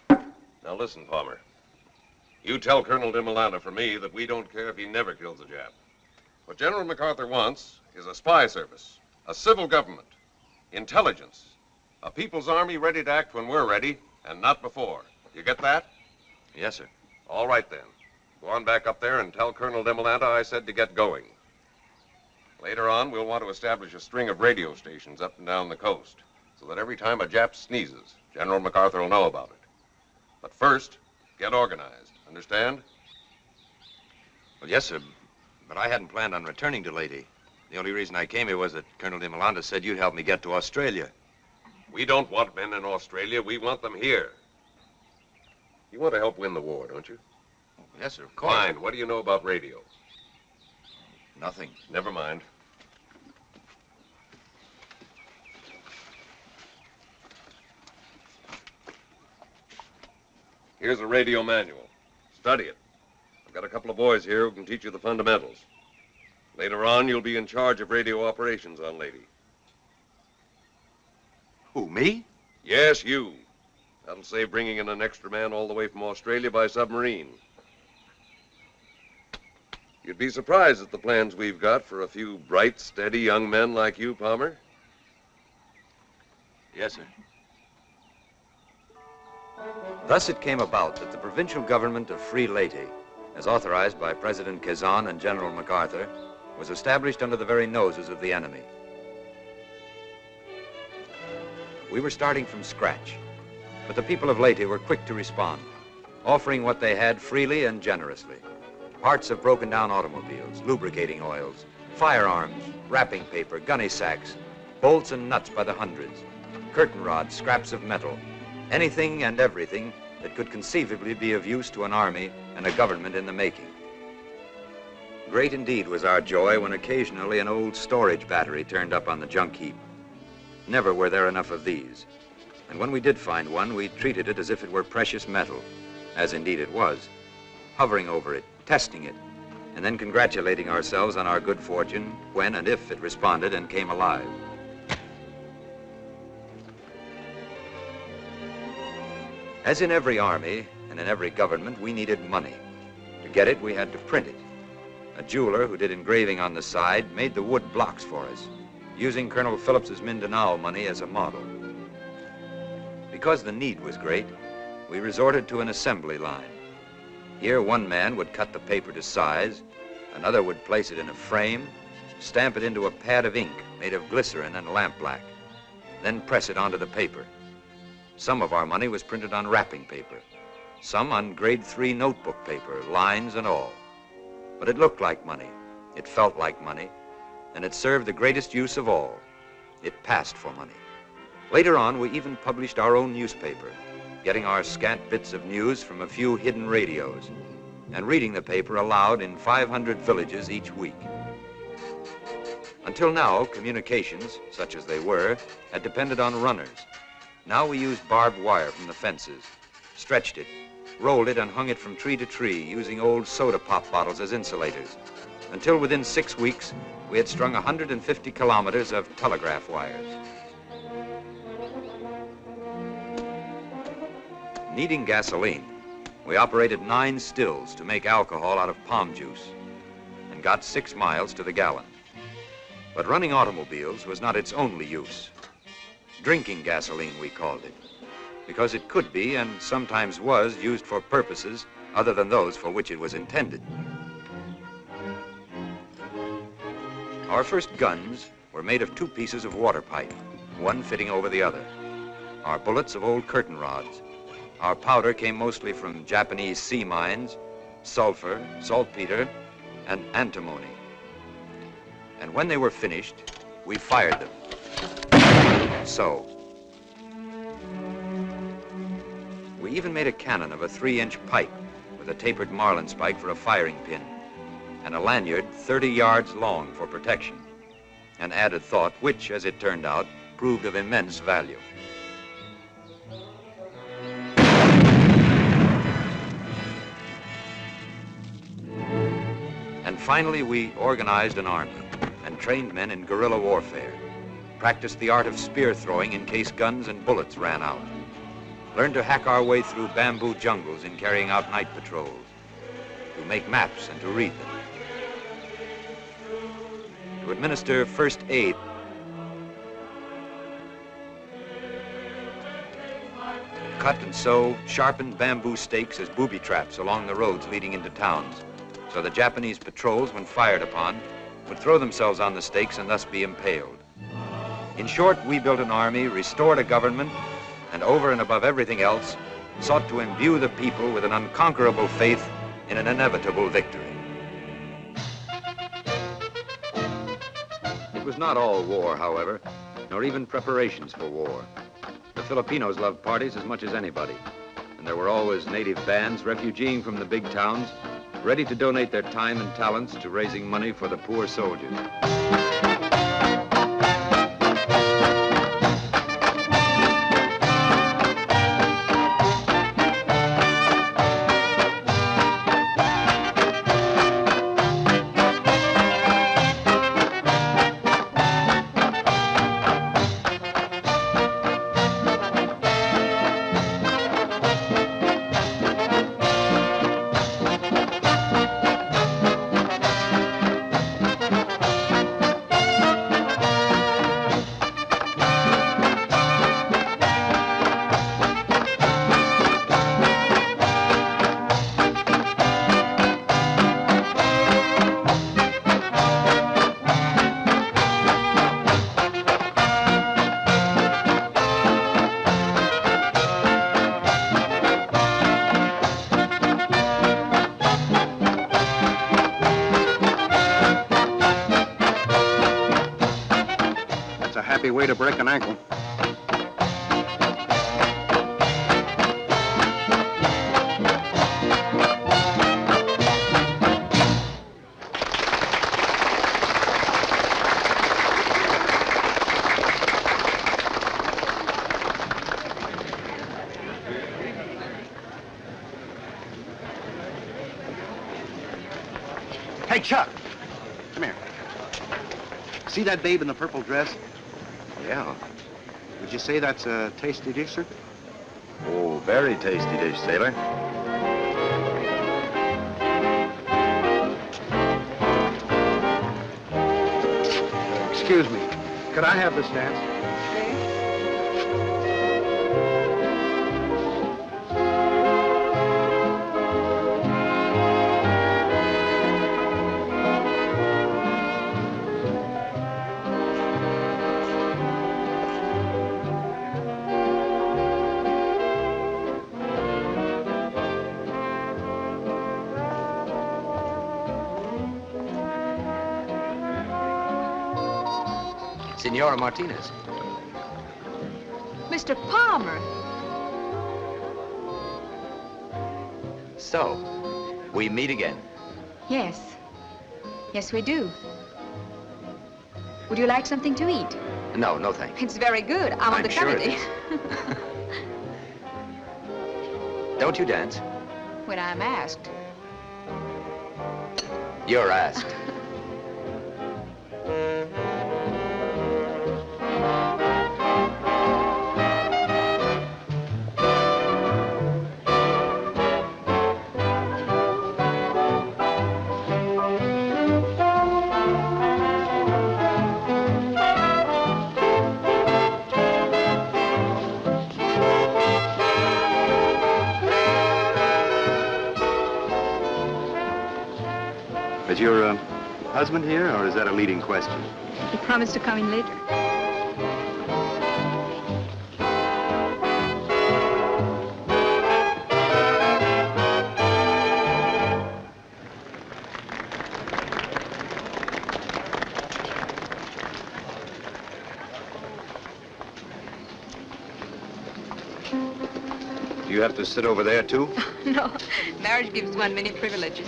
Now listen, Palmer. You tell Colonel 𝙁𝙁𝙗 for me that we don't care if he never kills a Jap. What General MacArthur wants is a spy service, a civil government, intelligence, a people's army ready to act when we're ready, and not before. You get that? Yes, sir. All right, then. Go on back up there and tell Colonel 𝙁𝙁𝙗 I said to get going. Later on, we'll want to establish a string of radio stations up and down the coast, so that every time a Jap sneezes, General MacArthur will know about it. But first, get organized. Understand? Well, yes, sir. But I hadn't planned on returning to Leyte. The only reason I came here was that Colonel 𝙁𝙁𝙗 said you'd help me get to Australia. We don't want men in Australia. We want them here. You want to help win the war, don't you? Oh, yes, sir, of course. Fine. What do you know about radio? Nothing. Never mind. Here's a radio manual. Study it. I've got a couple of boys here who can teach you the fundamentals. Later on, you'll be in charge of radio operations on Leyte. Who, me? Yes, you. That'll save bringing in an extra man all the way from Australia by submarine. You'd be surprised at the plans we've got for a few bright, steady young men like you, Palmer. Yes, sir. Thus it came about that the provincial government of Free Leyte, as authorized by President Quezon and General MacArthur, was established under the very noses of the enemy. We were starting from scratch, but the people of Leyte were quick to respond, offering what they had freely and generously. Parts of broken down automobiles, lubricating oils, firearms, wrapping paper, gunny sacks, bolts and nuts by the hundreds, curtain rods, scraps of metal, anything and everything that could conceivably be of use to an army and a government in the making. Great indeed was our joy when occasionally an old storage battery turned up on the junk heap. Never were there enough of these. And when we did find one, we treated it as if it were precious metal, as indeed it was, hovering over it, testing it, and then congratulating ourselves on our good fortune when and if it responded and came alive. As in every army and in every government, we needed money. To get it, we had to print it. A jeweler who did engraving on the side made the wood blocks for us, using Colonel Phillips's Mindanao money as a model. Because the need was great, we resorted to an assembly line. Here, one man would cut the paper to size, another would place it in a frame, stamp it into a pad of ink made of glycerin and lampblack, then press it onto the paper. Some of our money was printed on wrapping paper, some on grade 3 notebook paper, lines and all. But it looked like money, it felt like money, and it served the greatest use of all. It passed for money. Later on, we even published our own newspaper, getting our scant bits of news from a few hidden radios, and reading the paper aloud in 500 villages each week. Until now, communications, such as they were, had depended on runners. Now we used barbed wire from the fences, stretched it, rolled it, and hung it from tree to tree, using old soda pop bottles as insulators, until within 6 weeks, we had strung 150 kilometers of telegraph wires. Needing gasoline, we operated 9 stills to make alcohol out of palm juice and got 6 miles to the gallon. But running automobiles was not its only use. Drinking gasoline, we called it, because it could be and sometimes was used for purposes other than those for which it was intended. Our first guns were made of 2 pieces of water pipe, one fitting over the other. Our bullets of old curtain rods. Our powder came mostly from Japanese sea mines, sulfur, saltpeter, and antimony. And when they were finished, we fired them. So. We even made a cannon of a 3-inch pipe with a tapered marlinspike for a firing pin, and a lanyard 30 yards long for protection, an added thought which, as it turned out, proved of immense value. And finally, we organized an army and trained men in guerrilla warfare, practiced the art of spear throwing in case guns and bullets ran out, learned to hack our way through bamboo jungles in carrying out night patrols, to make maps and to read them, to administer first aid, cut and sew sharpened bamboo stakes as booby traps along the roads leading into towns, so the Japanese patrols, when fired upon, would throw themselves on the stakes and thus be impaled. In short, we built an army, restored a government, and over and above everything else, sought to imbue the people with an unconquerable faith in an inevitable victory. It was not all war, however, nor even preparations for war. The Filipinos loved parties as much as anybody, and there were always native bands refugeeing from the big towns, ready to donate their time and talents to raising money for the poor soldiers. sloppy way to break an ankle. Hey, Chuck. Come here. See that babe in the purple dress? Yeah. Would you say that's a tasty dish, sir? Oh, very tasty dish, sailor. Excuse me. Could I have this dance? Senora Martinez. Mr. Palmer. So, we meet again. Yes. Yes, we do. Would you like something to eat? No, no thanks. It's very good. I'm on the sure committee. Don't you dance? When I'm asked. You're asked. Is your husband here, or is that a leading question? He promised to come in later. Do you have to sit over there, too? No, marriage gives one many privileges.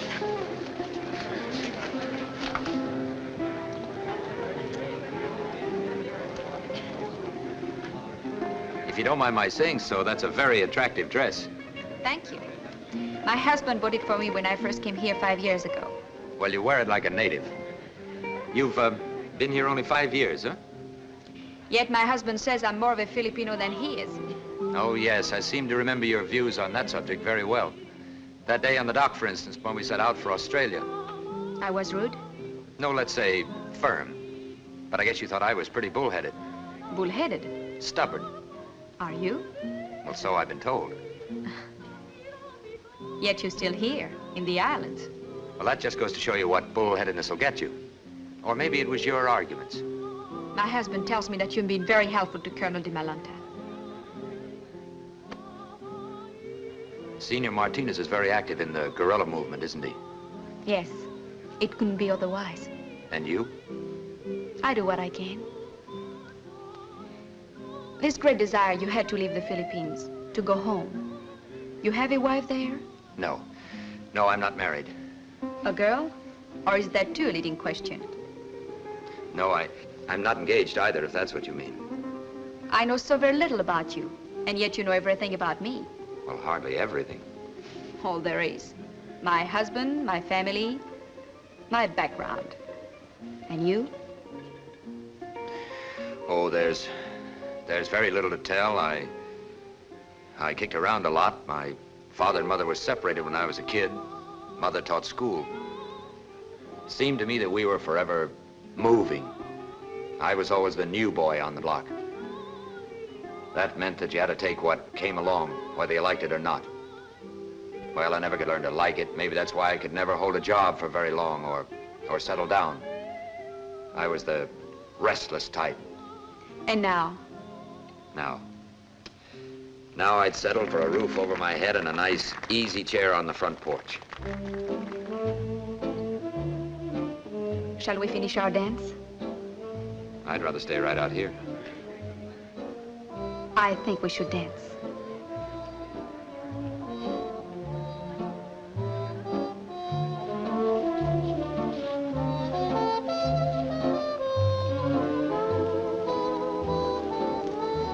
If you don't mind my saying so, that's a very attractive dress. Thank you. My husband bought it for me when I first came here 5 years ago. Well, you wear it like a native. You've been here only 5 years, huh? Yet my husband says I'm more of a Filipino than he is. Oh, yes, I seem to remember your views on that subject very well. That day on the dock, for instance, when we set out for Australia. I was rude? No, let's say firm. But I guess you thought I was pretty bullheaded. Bullheaded? Stubborn. Are you? Well, so I've been told. Yet you're still here, in the islands. Well, that just goes to show you what bullheadedness will get you. Or maybe it was your arguments. My husband tells me that you've been very helpful to Colonel de Malanta. Senior Martinez is very active in the guerrilla movement, isn't he? Yes, it couldn't be otherwise. And you? I do what I can. This great desire you had to leave the Philippines, to go home. You have a wife there? No. No, I'm not married. A girl? Or is that too a leading question? No, I'm not engaged either, if that's what you mean. I know so very little about you, and yet you know everything about me. Well, hardly everything. All there is. My husband, my family, my background. And you? Oh, there's very little to tell. I kicked around a lot. My father and mother were separated when I was a kid. Mother taught school. It seemed to me that we were forever moving. I was always the new boy on the block. That meant that you had to take what came along, whether you liked it or not. Well, I never could learn to like it. Maybe that's why I could never hold a job for very long or settle down. I was the restless type. And now? Now I'd settle for a roof over my head and a nice, easy chair on the front porch. Shall we finish our dance? I'd rather stay right out here. I think we should dance.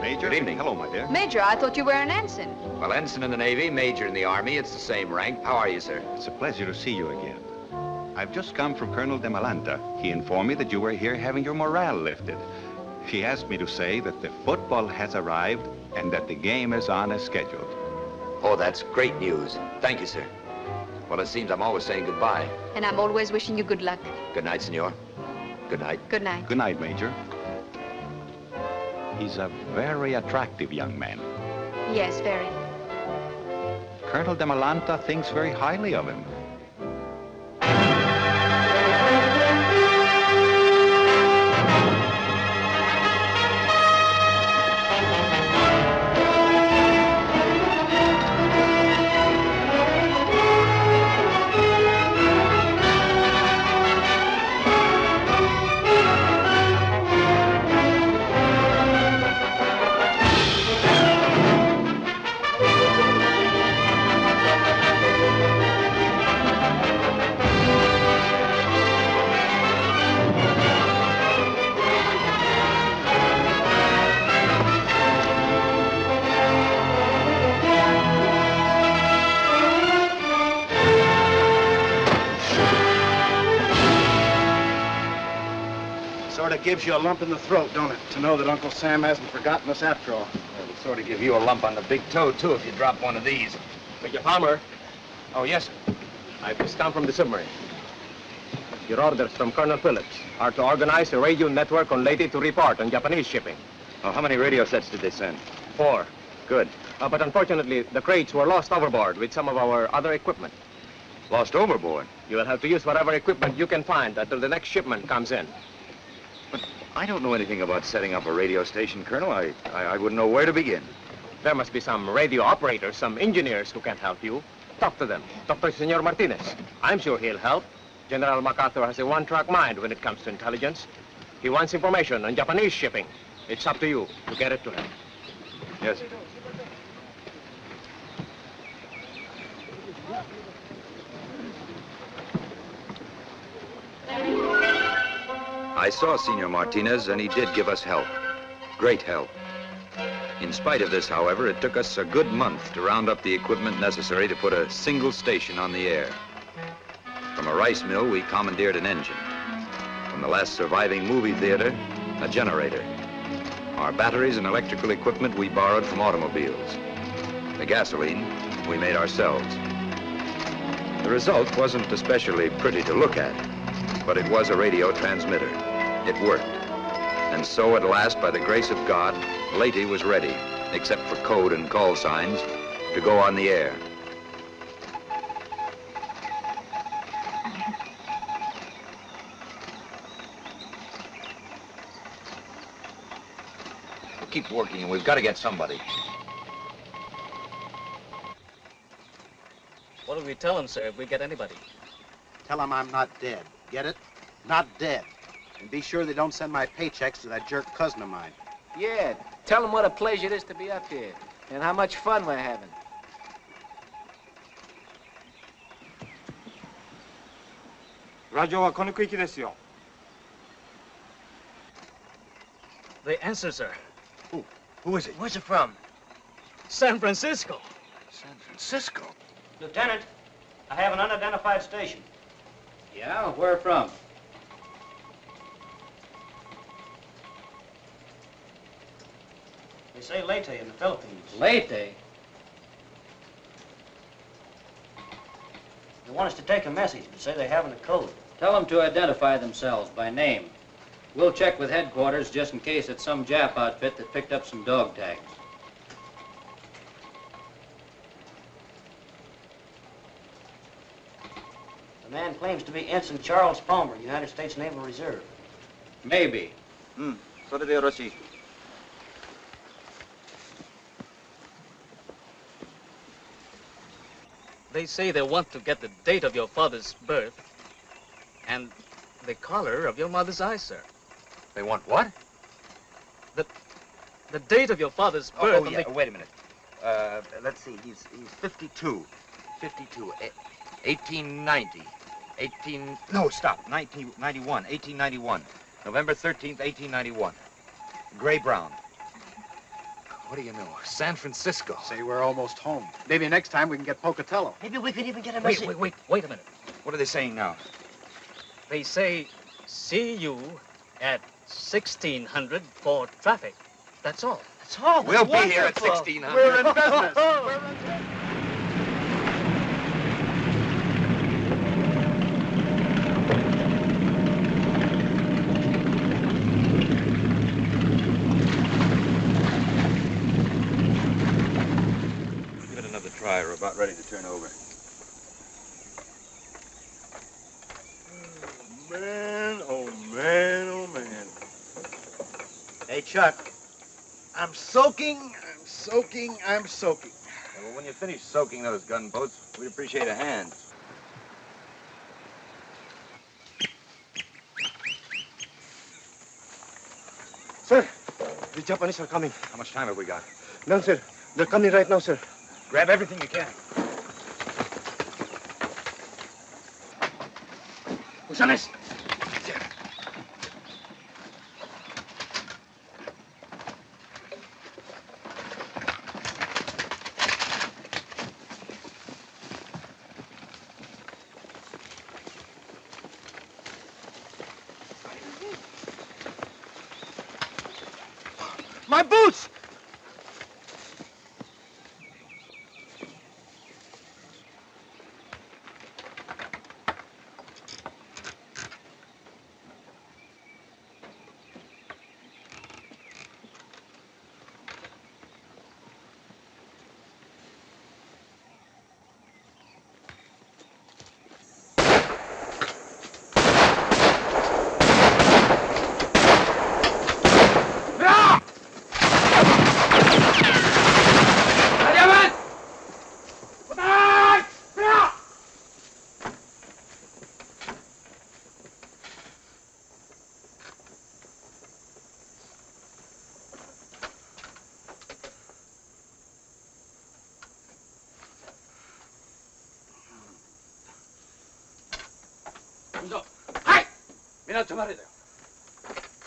Major? Good evening. Hello, my dear. Major, I thought you were an ensign. Well, ensign in the Navy, major in the Army. It's the same rank. How are you, sir? It's a pleasure to see you again. I've just come from Colonel de Malanta. He informed me that you were here having your morale lifted. He asked me to say that the football has arrived and that the game is on as scheduled. Oh, that's great news. Thank you, sir. Well, it seems I'm always saying goodbye. And I'm always wishing you good luck. Good night, senor. Good night. Good night. Good night, Major. He's a very attractive young man. Yes, very. Colonel de Malanta thinks very highly of him. Sort of gives you a lump in the throat, don't it, to know that Uncle Sam hasn't forgotten us after all. It'll sort of give you a lump on the big toe, too, if you drop one of these. Major Palmer. Oh, yes, sir. I've just come from the submarine. Your orders from Colonel Phillips are to organize a radio network on Leyte to report on Japanese shipping. Oh, how many radio sets did they send? 4. Good. But unfortunately, the crates were lost overboard with some of our other equipment. Lost overboard? You will have to use whatever equipment you can find until the next shipment comes in. But I don't know anything about setting up a radio station, Colonel. I wouldn't know where to begin. There must be some radio operators, some engineers who can help you. Talk to them. Talk to Senor Martinez. I'm sure he'll help. General MacArthur has a one-track mind when it comes to intelligence. He wants information on Japanese shipping. It's up to you to get it to him. Yes, sir. I saw Senor Martinez, and he did give us help. Great help. In spite of this, however, it took us a good month to round up the equipment necessary to put a single station on the air. From a rice mill, we commandeered an engine. From the last surviving movie theater, a generator. Our batteries and electrical equipment we borrowed from automobiles. The gasoline we made ourselves. The result wasn't especially pretty to look at, but it was a radio transmitter. It worked. And so at last, by the grace of God, Leyte was ready, except for code and call signs, to go on the air. We'll keep working, and we've got to get somebody. What do we tell him, sir, if we get anybody? Tell them I'm not dead. Get it? Not dead. And be sure they don't send my paychecks to that jerk cousin of mine. Yeah, tell them what a pleasure it is to be up here and how much fun we're having. They answer, sir. Who is it? Where's it from? San Francisco. San Francisco? Lieutenant, I have an unidentified station. Yeah? Where from? They say Leyte in the Philippines. Leyte? They want us to take a message, but say they haven't a code. Tell them to identify themselves by name. We'll check with headquarters just in case it's some Jap outfit that picked up some dog tags. The man claims to be Ensign Charles Palmer, United States Naval Reserve. Maybe. They say they want to get the date of your father's birth and the color of your mother's eyes, sir. They want what? The date of your father's birth. Oh, yeah. Wait a minute. Let's see. He's 52. 52. 1890. No, stop. 1991. 1891. November 13th, 1891. Gray brown. What do you know? San Francisco. Say, we're almost home. Maybe next time we can get Pocatello. Maybe we could even get a Wait message. a minute. What are they saying now? They say, see you at 1600 for traffic. That's all. That's all. We'll be here at 1600. We're in business. We're in business. Give it another try. We're about ready to turn over. Man, oh man, oh man. Hey, Chuck, I'm soaking. Well, when you finish soaking those gunboats, we'd appreciate a hand. Sir, the Japanese are coming. How much time have we got? None, sir. They're coming right now, sir. Grab everything you can. Usanes! My boots!はいみんな集まれだよ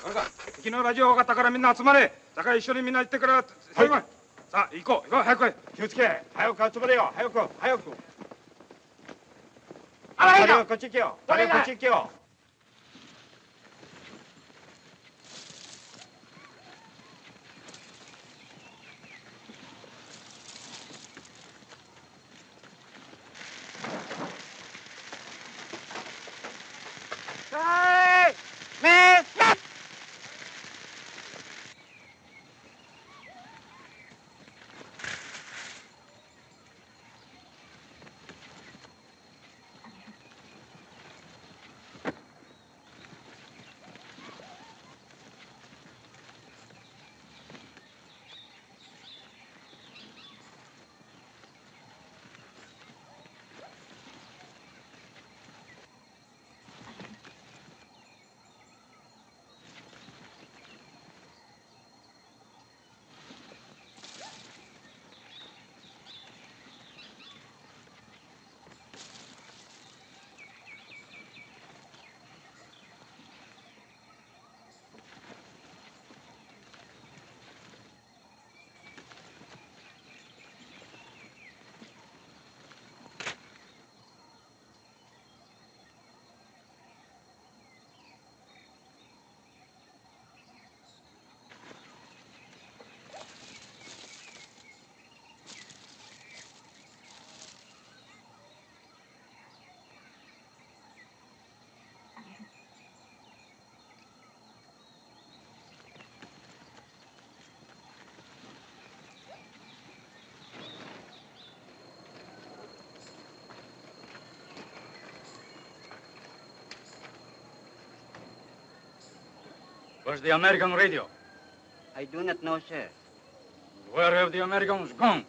あれか敵のラジオ分かったからみんな集まれだから一緒にみんな行ってくれはいさあ行こう早く気をつけ早く集まれよ早くあらいいかこっち行けよこっち行けよWhere's the American radio? I do not know, sir. Where have the Americans gone?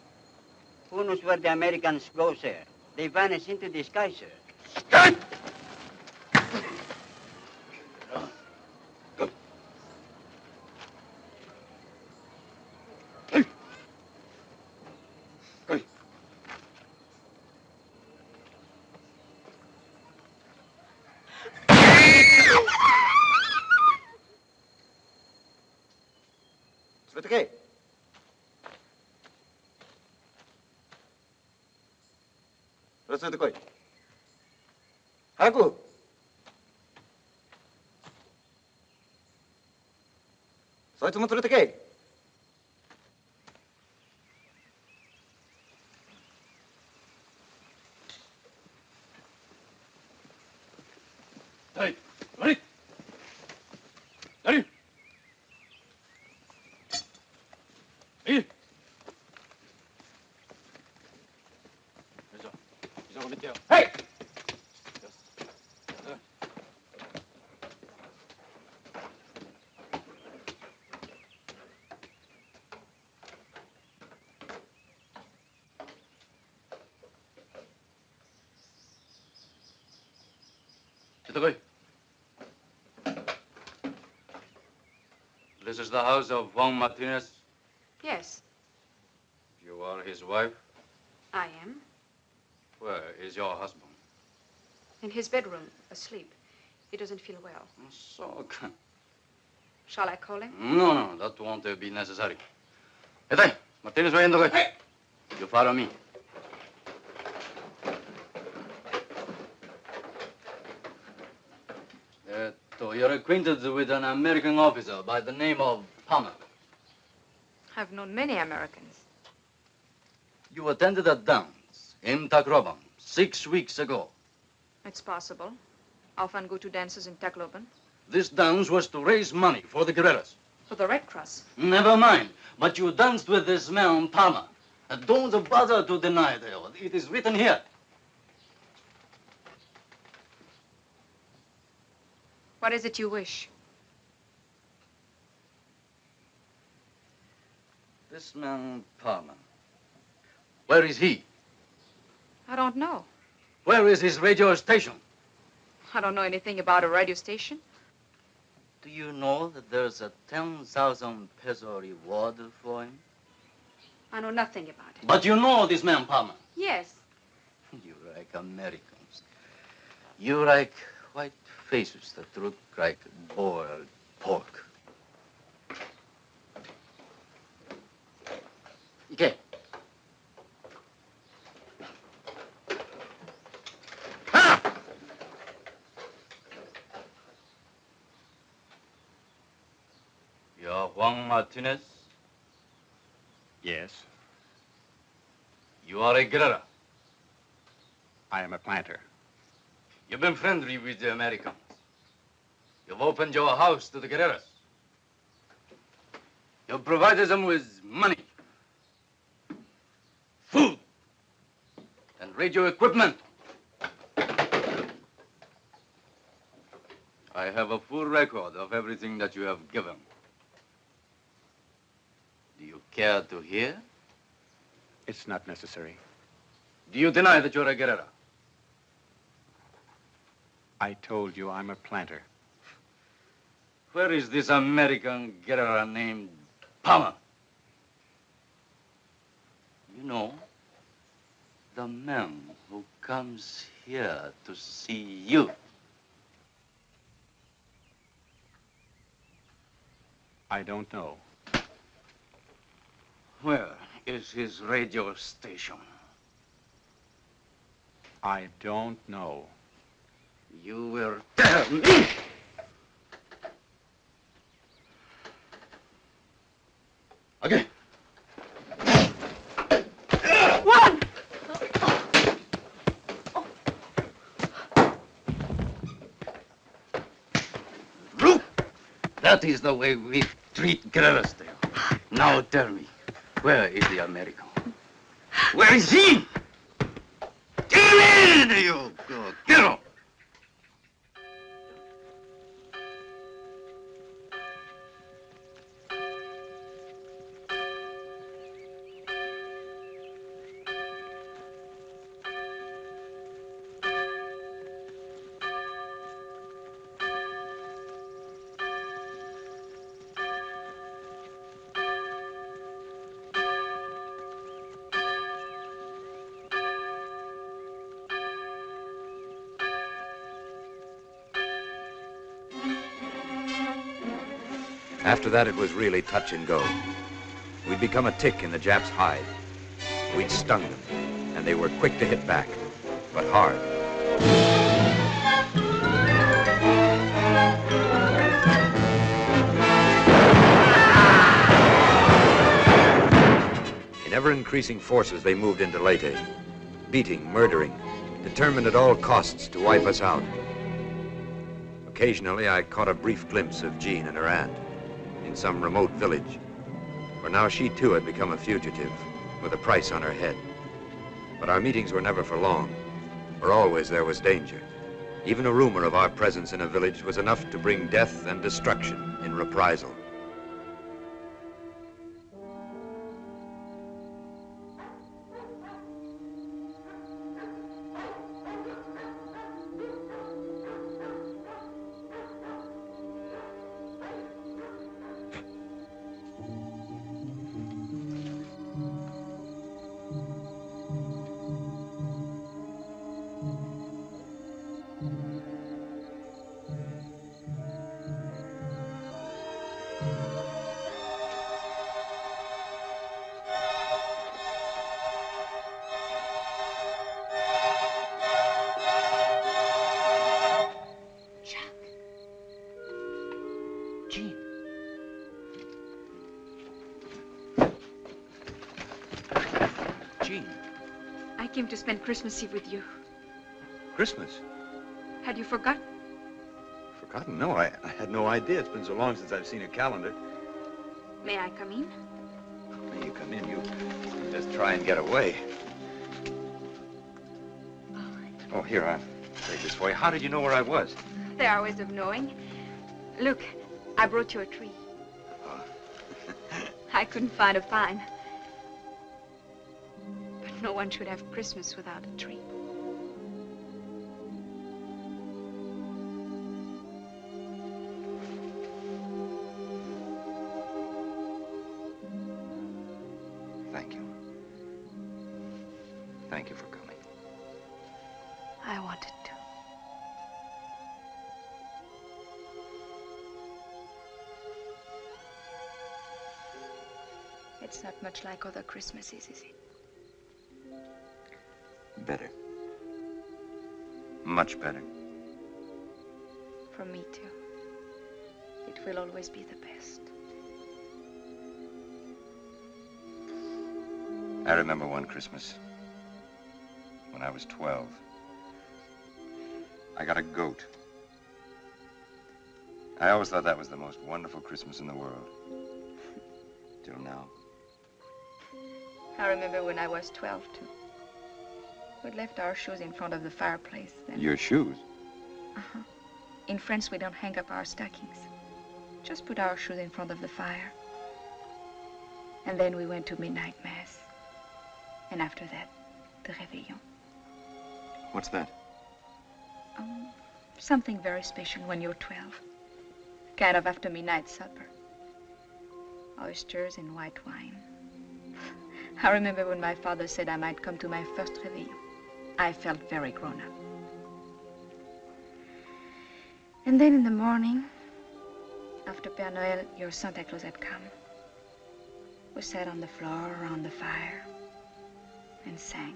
Who knows where the Americans go, sir? They vanish into the sky, sir. Stand! 連れてこい。早く。そいつも連れてけ。はい、あれ何いいはい。This is the house of Jeanne Martinez. Yes, You are his wife. I am. Where is your husband? In his bedroom, asleep. He doesn't feel well. So, Shall I call him? no, that won't be necessary. Hey, Martinez, way in the way. You follow me. You're acquainted with an American officer by the name of Palmer. I've known many Americans. You attended a dance in Tacloban 6 weeks ago. It's possible. I often go to dances in Tacloban. This dance was to raise money for the guerrillas. For the Red Cross. Never mind. But you danced with this man, Palmer. And don't bother to deny it. It is written here. What is it you wish? This man, Palmer. Where is he? I don't know. Where is his radio station? I don't know anything about a radio station. Do you know that there's a 10,000 peso reward for him? I know nothing about it. But you know this man, Palmer. Yes. You like Americans. You like white faces that look like boiled pork. Okay. You're Jeanne Martinez? Yes. You are a guerrilla. I am a planter. You've been friendly with the Americans. You've opened your house to the guerrillas. You've provided them with money, food, and radio equipment. I have a full record of everything that you have given. Do you care to hear? It's not necessary. Do you deny that you're a guerrilla? I told you I'm a planter. Where is this American guerrilla named Palmer? You know, the man who comes here to see you. I don't know. Where is his radio station? I don't know. You will tell me! Okay. Run! Look! That is the way we treat guerrillas there. Now tell me, where is the American? Where is he? Get in, you girl! After that, it was really touch and go. We'd become a tick in the Japs' hide. We'd stung them, and they were quick to hit back. but hard. In ever-increasing forces, they moved into Leyte, beating, murdering, determined at all costs to wipe us out. Occasionally, I caught a brief glimpse of Jeanne and her aunt in some remote village, for now she too had become a fugitive with a price on her head. But our meetings were never for long, for always there was danger. Even a rumor of our presence in a village was enough to bring death and destruction in reprisal. I came to spend Christmas Eve with you. Christmas? Had you forgotten? Forgotten? No, I had no idea. It's been so long since I've seen a calendar. May I come in? May you come in? You just try and get away. Oh, here, I'll take this for you. How did you know where I was? There are ways of knowing. Look, I brought you a tree. I couldn't find a pine. But no one should have Christmas without a tree. Thank you. Thank you for coming. I wanted to. It's not much like other Christmases, is it? Better. Much better. For me, too. It will always be the best. I remember one Christmas when I was 12. I got a goat. I always thought that was the most wonderful Christmas in the world. Till now. I remember when I was 12, too. We'd left our shoes in front of the fireplace then. Your shoes? Uh-huh. In France, we don't hang up our stockings. Just put our shoes in front of the fire. And then we went to midnight mass. And after that, the réveillon. What's that? Something very special when you're 12. Kind of after midnight supper. Oysters and white wine. I remember when my father said I might come to my first réveillon. I felt very grown up. And then in the morning, after Père Noël, your Santa Claus had come, we sat on the floor around the fire and sang.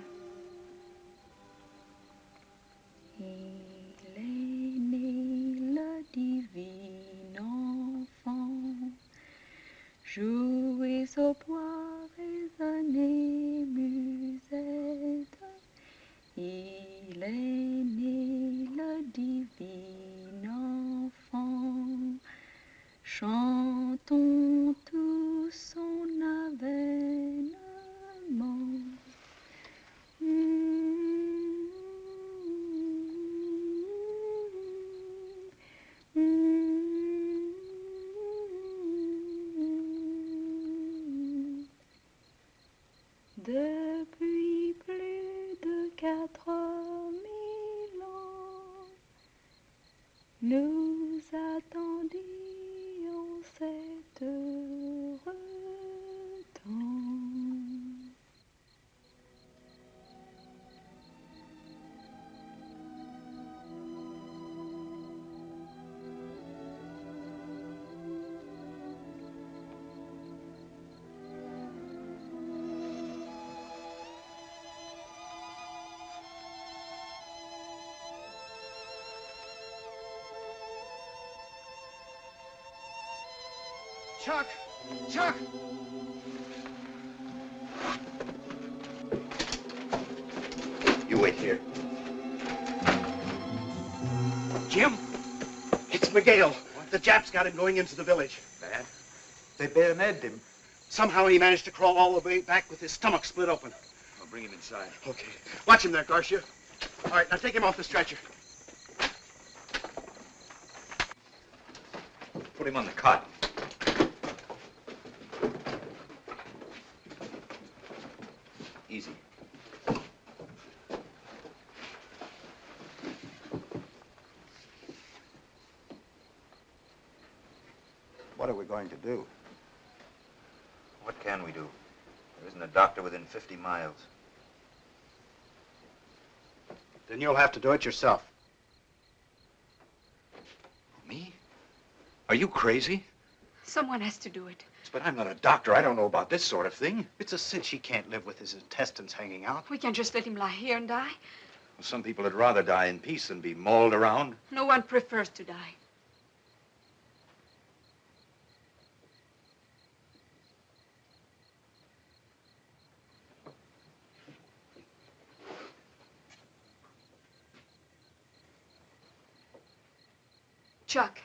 Il est né le divin enfant, jouez au bois, résonnez musette. Il est né le divin enfant, chantons tous son avènement. Depuis plus de 4000 ans, nous attendions cet heureux temps. Chuck! Chuck! You wait here. Jim, it's Miguel. The Japs got him going into the village. Bad? They bayoneted him. Somehow he managed to crawl all the way back with his stomach split open. I'll bring him inside. Okay. Watch him there, Garcia. All right, now take him off the stretcher. Put him on the cot. Easy. What are we going to do? What can we do? There isn't a doctor within 50 miles. Then you'll have to do it yourself. Me? Are you crazy? Someone has to do it. But I'm not a doctor. I don't know about this sort of thing. It's a cinch he can't live with his intestines hanging out. We can't just let him lie here and die. Well, some people would rather die in peace than be mauled around. No one prefers to die. Chuck,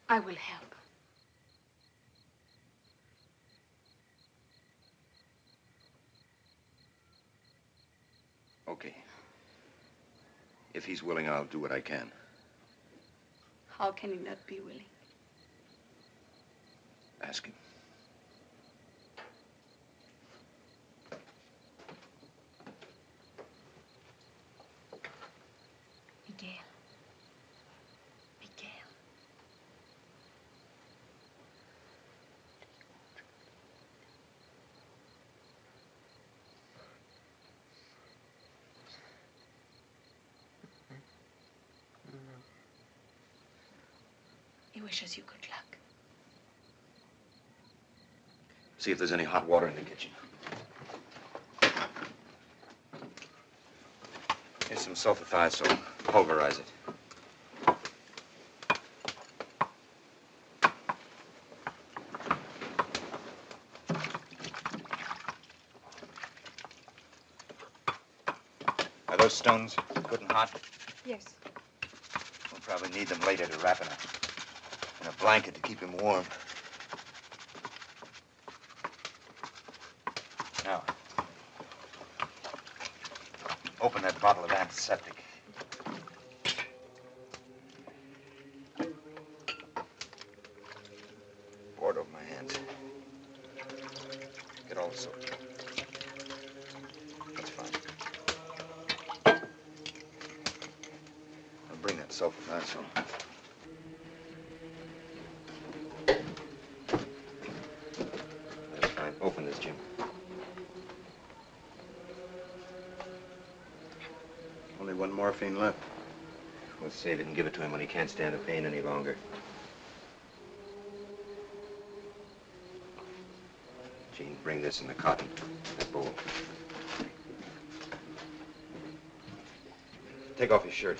I will help. Okay. If he's willing, I'll do what I can. How can he not be willing? Ask him. Miguel. Miguel. He wishes you good luck. See if there's any hot water in the kitchen. Here's some sulfathiazole. Pulverize it. Are those stones good and hot? Yes. We'll probably need them later to wrap in a blanket to keep him warm. Now, open that bottle of antiseptic. Pour it over my hands. Get all the soap. That's fine. I'll bring that sulfathiazole. That's fine. Open this, Jim. Only one morphine left. We'll save it and give it to him when he can't stand the pain any longer. Jean, bring this in the cotton, that bowl. Take off your shirt.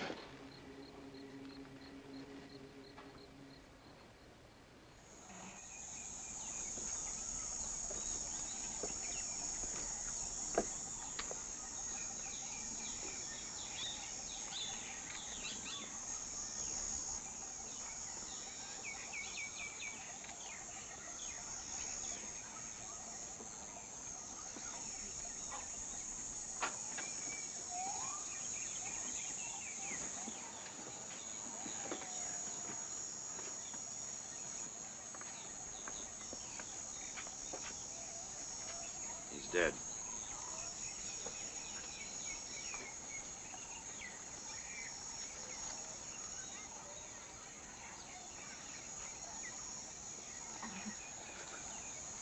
Dead.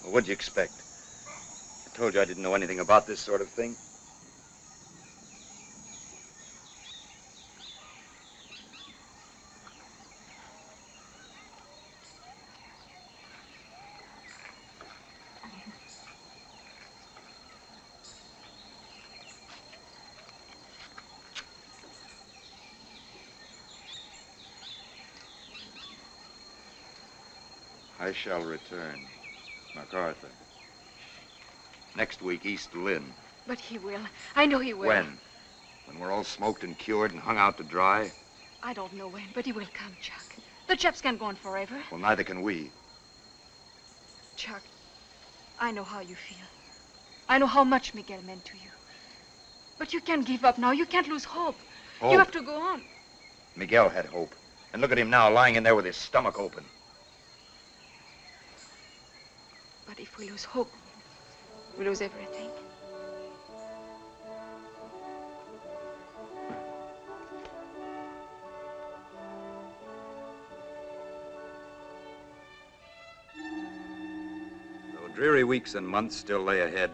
Well, what'd you expect? I told you I didn't know anything about this sort of thing. I shall return. MacArthur. Next week, East Lynn. But he will. I know he will. When? When we're all smoked and cured and hung out to dry? I don't know when, but he will come, Chuck. The Japs can't go on forever. Well, neither can we. Chuck, I know how you feel. I know how much Miguel meant to you. But you can't give up now. You can't lose hope. Hope? You have to go on. Miguel had hope. And look at him now, lying in there with his stomach open. But if we lose hope, we lose everything. Though dreary weeks and months still lay ahead,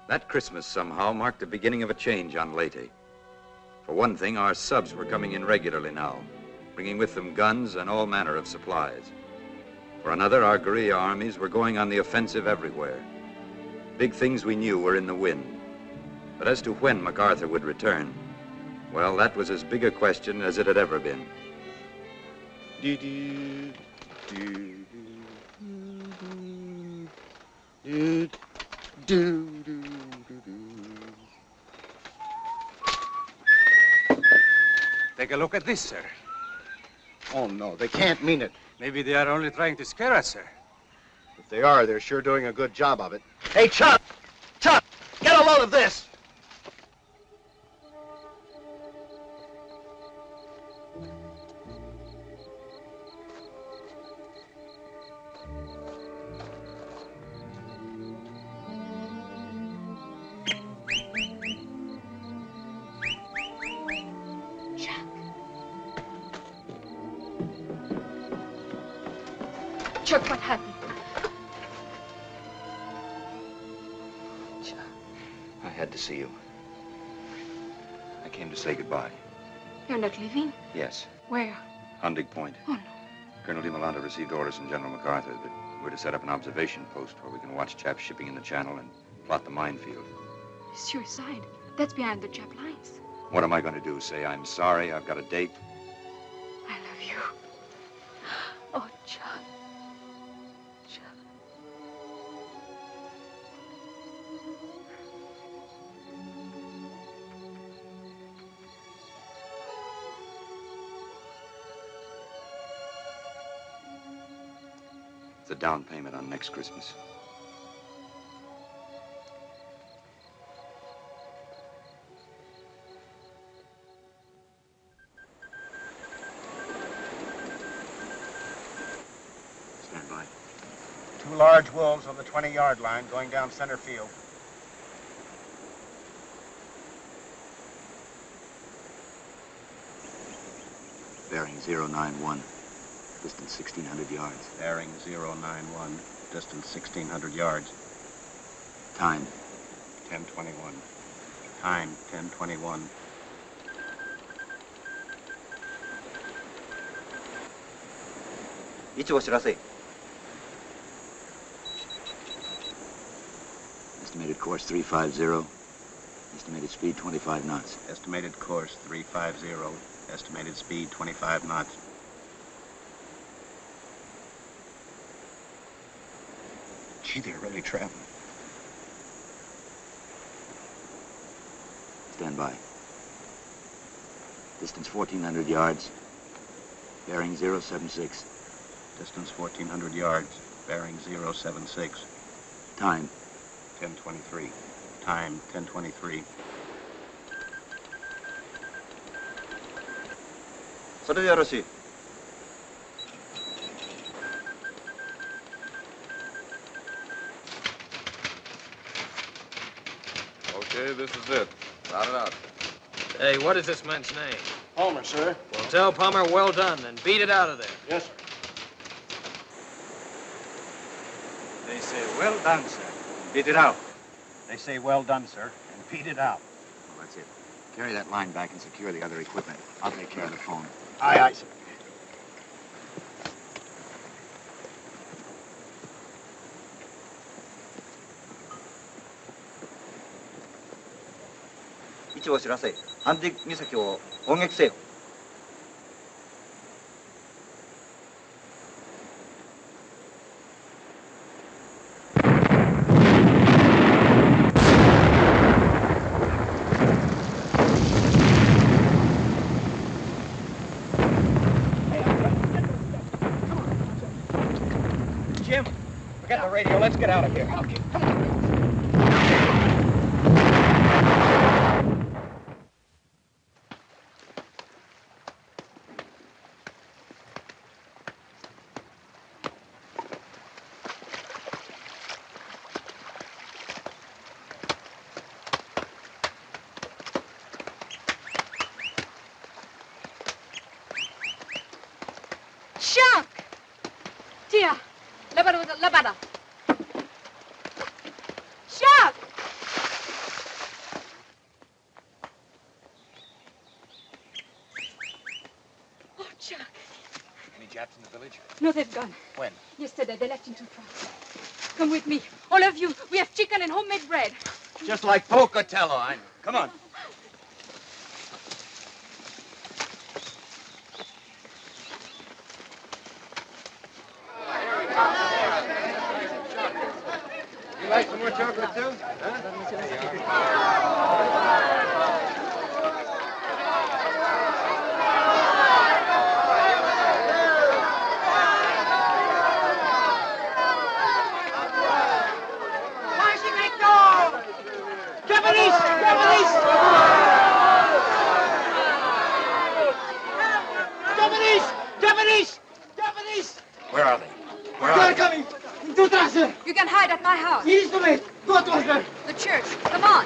that Christmas somehow marked the beginning of a change on Leyte. For one thing, our subs were coming in regularly now, bringing with them guns and all manner of supplies. For another, our guerrilla armies were going on the offensive everywhere. Big things we knew were in the wind. But as to when MacArthur would return, well, that was as big a question as it had ever been. Take a look at this, sir. Oh, no, they can't mean it. Maybe they are only trying to scare us, sir. If they are, they're sure doing a good job of it. Hey, Chuck! Chuck! Get a load of this! Chuck, what happened? I had to see you. I came to say goodbye. You're not leaving? Yes. Where? Hundig Point. Oh, no. Colonel DeMolanda received orders from General MacArthur that we're to set up an observation post where we can watch Japs shipping in the channel and plot the minefield. Suicide. That's behind the Jap lines. What am I going to do? Say I'm sorry, I've got a date? I love you. Oh, Chuck. It's a down payment on next Christmas. Stand by. 2 large wolves on the 20-yard line going down center field. Bearing 091. Distance 1,600 yards. Bearing 091, distance 1,600 yards. Time. 10:21. Time, 10:21. Estimated course 350. Estimated speed 25 knots. Estimated course 350. Estimated speed 25 knots. Gee, they're really traveling. Stand by. Distance 1,400 yards. Bearing 076. Distance 1,400 yards. Bearing 076. Time. 10:23. Time, 10:23. それでよろしい。Okay, this is it. Rout it out. Hey, what is this man's name? Palmer, sir. Well, tell Palmer well done and beat it out of there. Yes, sir. They say, well done, sir. Beat it out. They say, well done, sir, and beat it out. Well, that's it. Carry that line back and secure the other equipment. I'll take care of the phone. Aye, aye, sir.位置を知らせ、アンディ岬を砲撃せよ。radio. Let's get out of here. Okay, come on. Shark! Tia, labada. Shark! Oh, Chuck. Any Japs in the village? No, they've gone. When? Yesterday, they left in 2 trucks. Come with me. All of you. We have chicken and homemade bread. Just like Pocatello, I know. Come on. You like some more chocolate, too? Japanese! Where are they? Where They are are they? coming. You can hide at my house. Go to her. The church. Come on.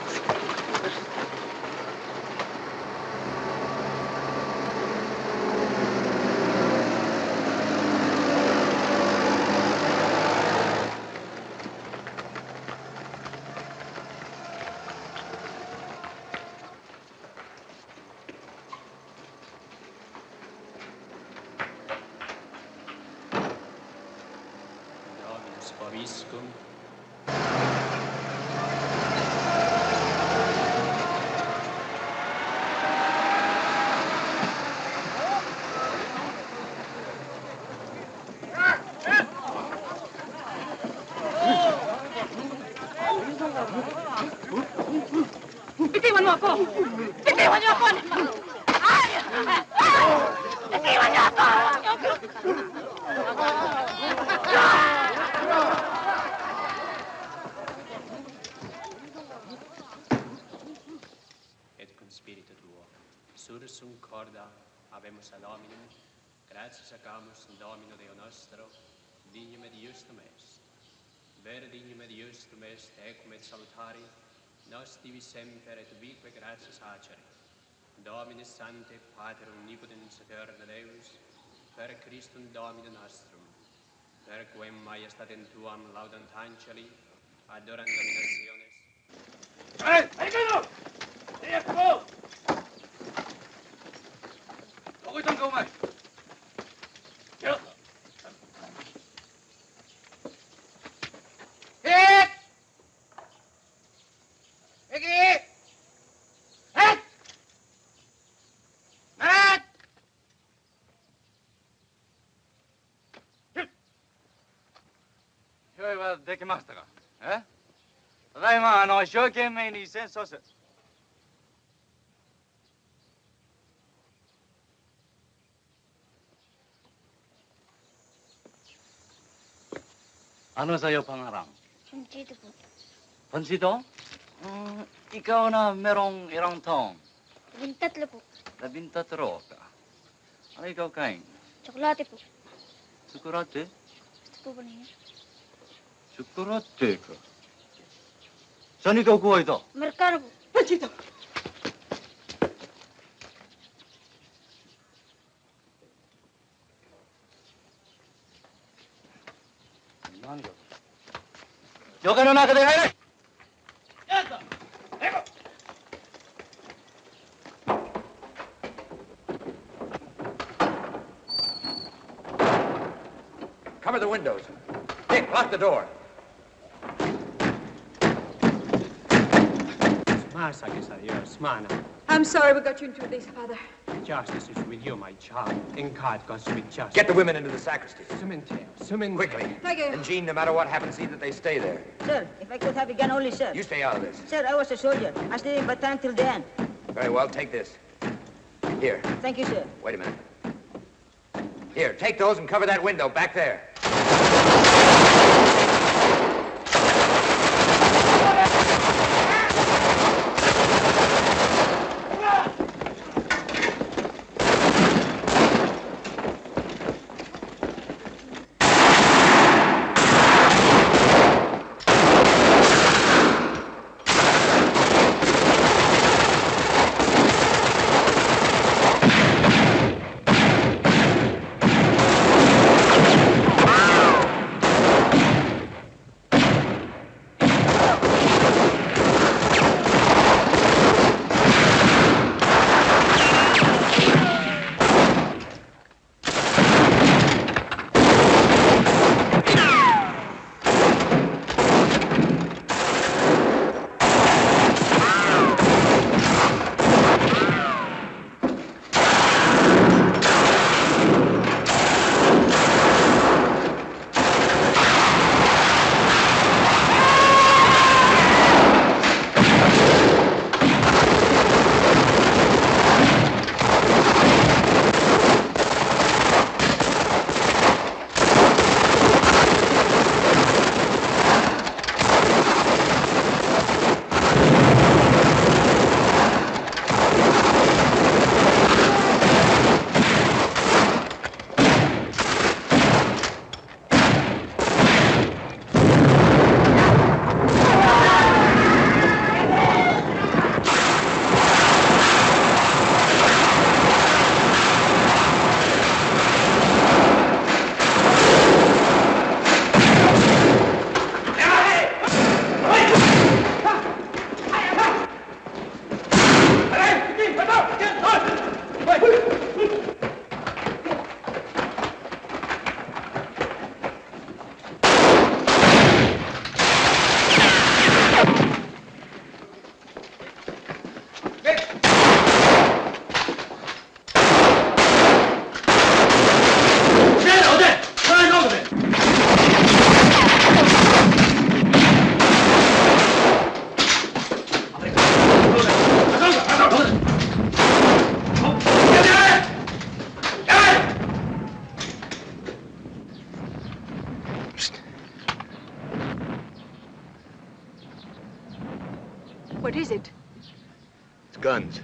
Bitiwan mo ako! Bitiwan niyo ako! Ay! Bitiwan niyo ako! Et con spirito tuo, sursum corda, habemus ad hominum, gratias agamus in Domino Deo nostro, dignum et justum est. Vere dignum et justum est, ecum et salutari, nos divi semper et vique gratias acere. Domine Sancte, Pater Omnipotens Eterna Deus, per Christum Domine nostrum, per quem majestatem tuam laudant angeli, adorant dominationes. Americano! Ecco! 거기 잠깐만. Hit! Mickey! Hit! Matt! 用意はできましたか？え？ただいま一生懸命に戦争す。Ano sa'yo pangarang? Pansito po. Pansito? Ikaw na merong ilang taong? 13 po. 13 ka. Ano ikaw kain? Tsokolate po. Tsokolate? Gusto po ba ninyo? Tsokolate ka. Saan ikaw kuha ito? Amerikano po. Pansito! Yo que no nada que dejar ahí. Cover the windows. Dick, lock the door. I'm sorry we got you into this, Father. Justice is with you, my child. In God goes with justice. Get the women into the sacristy. Quickly. Thank you. And Jean, no matter what happens, see that they stay there. Sir, if I could have a gun only, sir. You stay out of this. Sir, I was a soldier. I stayed in Bataan till the end. Very well, take this. Here. Thank you, sir. Wait a minute. Here, take those and cover that window back there. guns.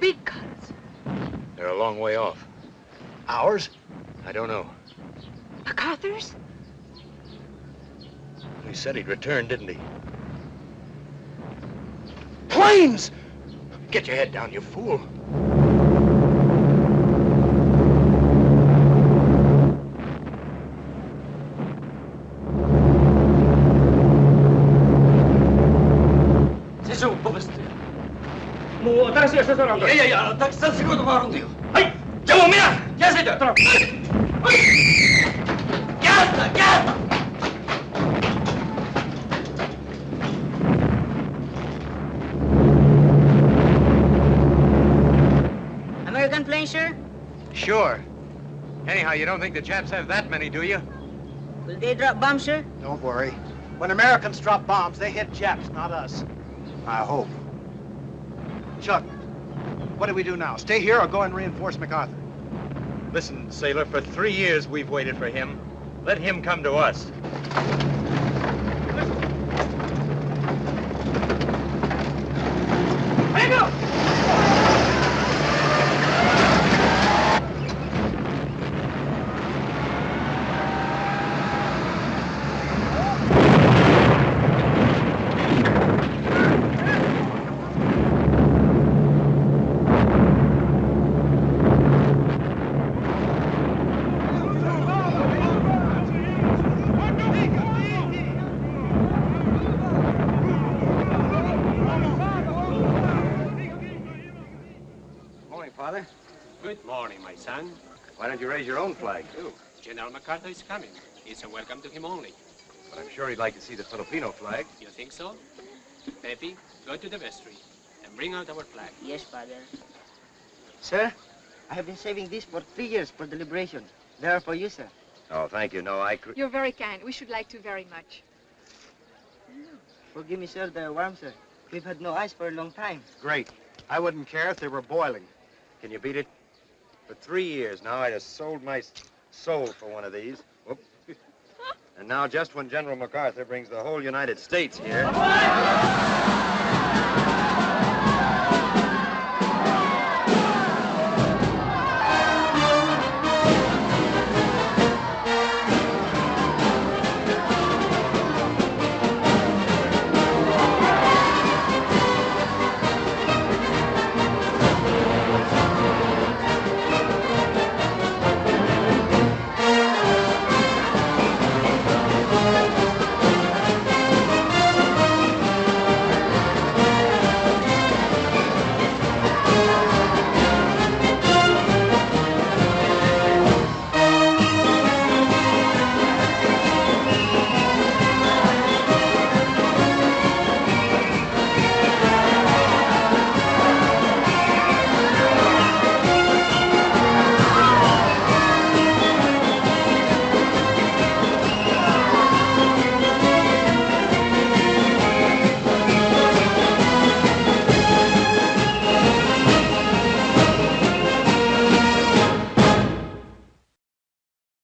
Big guns. They're a long way off. Ours? I don't know. MacArthur's? He said he'd return, didn't he? Planes! Get your head down, you fool. 뭐 다시 해서라도. 예예예, 다시 쓰고도 말은데요. 아이, 정우미야, 계세요. 야! American plane, sir? Sure. Anyhow, you don't think the Japs have that many, do you? Will they drop bombs, sir? Don't worry. When Americans drop bombs, they hit Japs, not us. I hope. Chuck, what do we do now? Stay here or go and reinforce MacArthur? Listen, sailor, for 3 years we've waited for him. Let him come to us. Hang up! Father. Good morning, my son. Why don't you raise your own flag, too? General MacArthur is coming. It's a welcome to him only. But I'm sure he'd like to see the Filipino flag. You think so? Pepe, go to the vestry and bring out our flag. Yes, Father. Sir, I have been saving these for 3 years for the liberation. They are for you, sir. Oh, thank you. No, You're very kind. We should like to very much. Forgive me, sir, they're warm, sir. We've had no ice for a long time. Great. I wouldn't care if they were boiling. Can you beat it? For 3 years now, I'd have sold my soul for one of these. Whoop. And now, just when General MacArthur brings the whole United States here...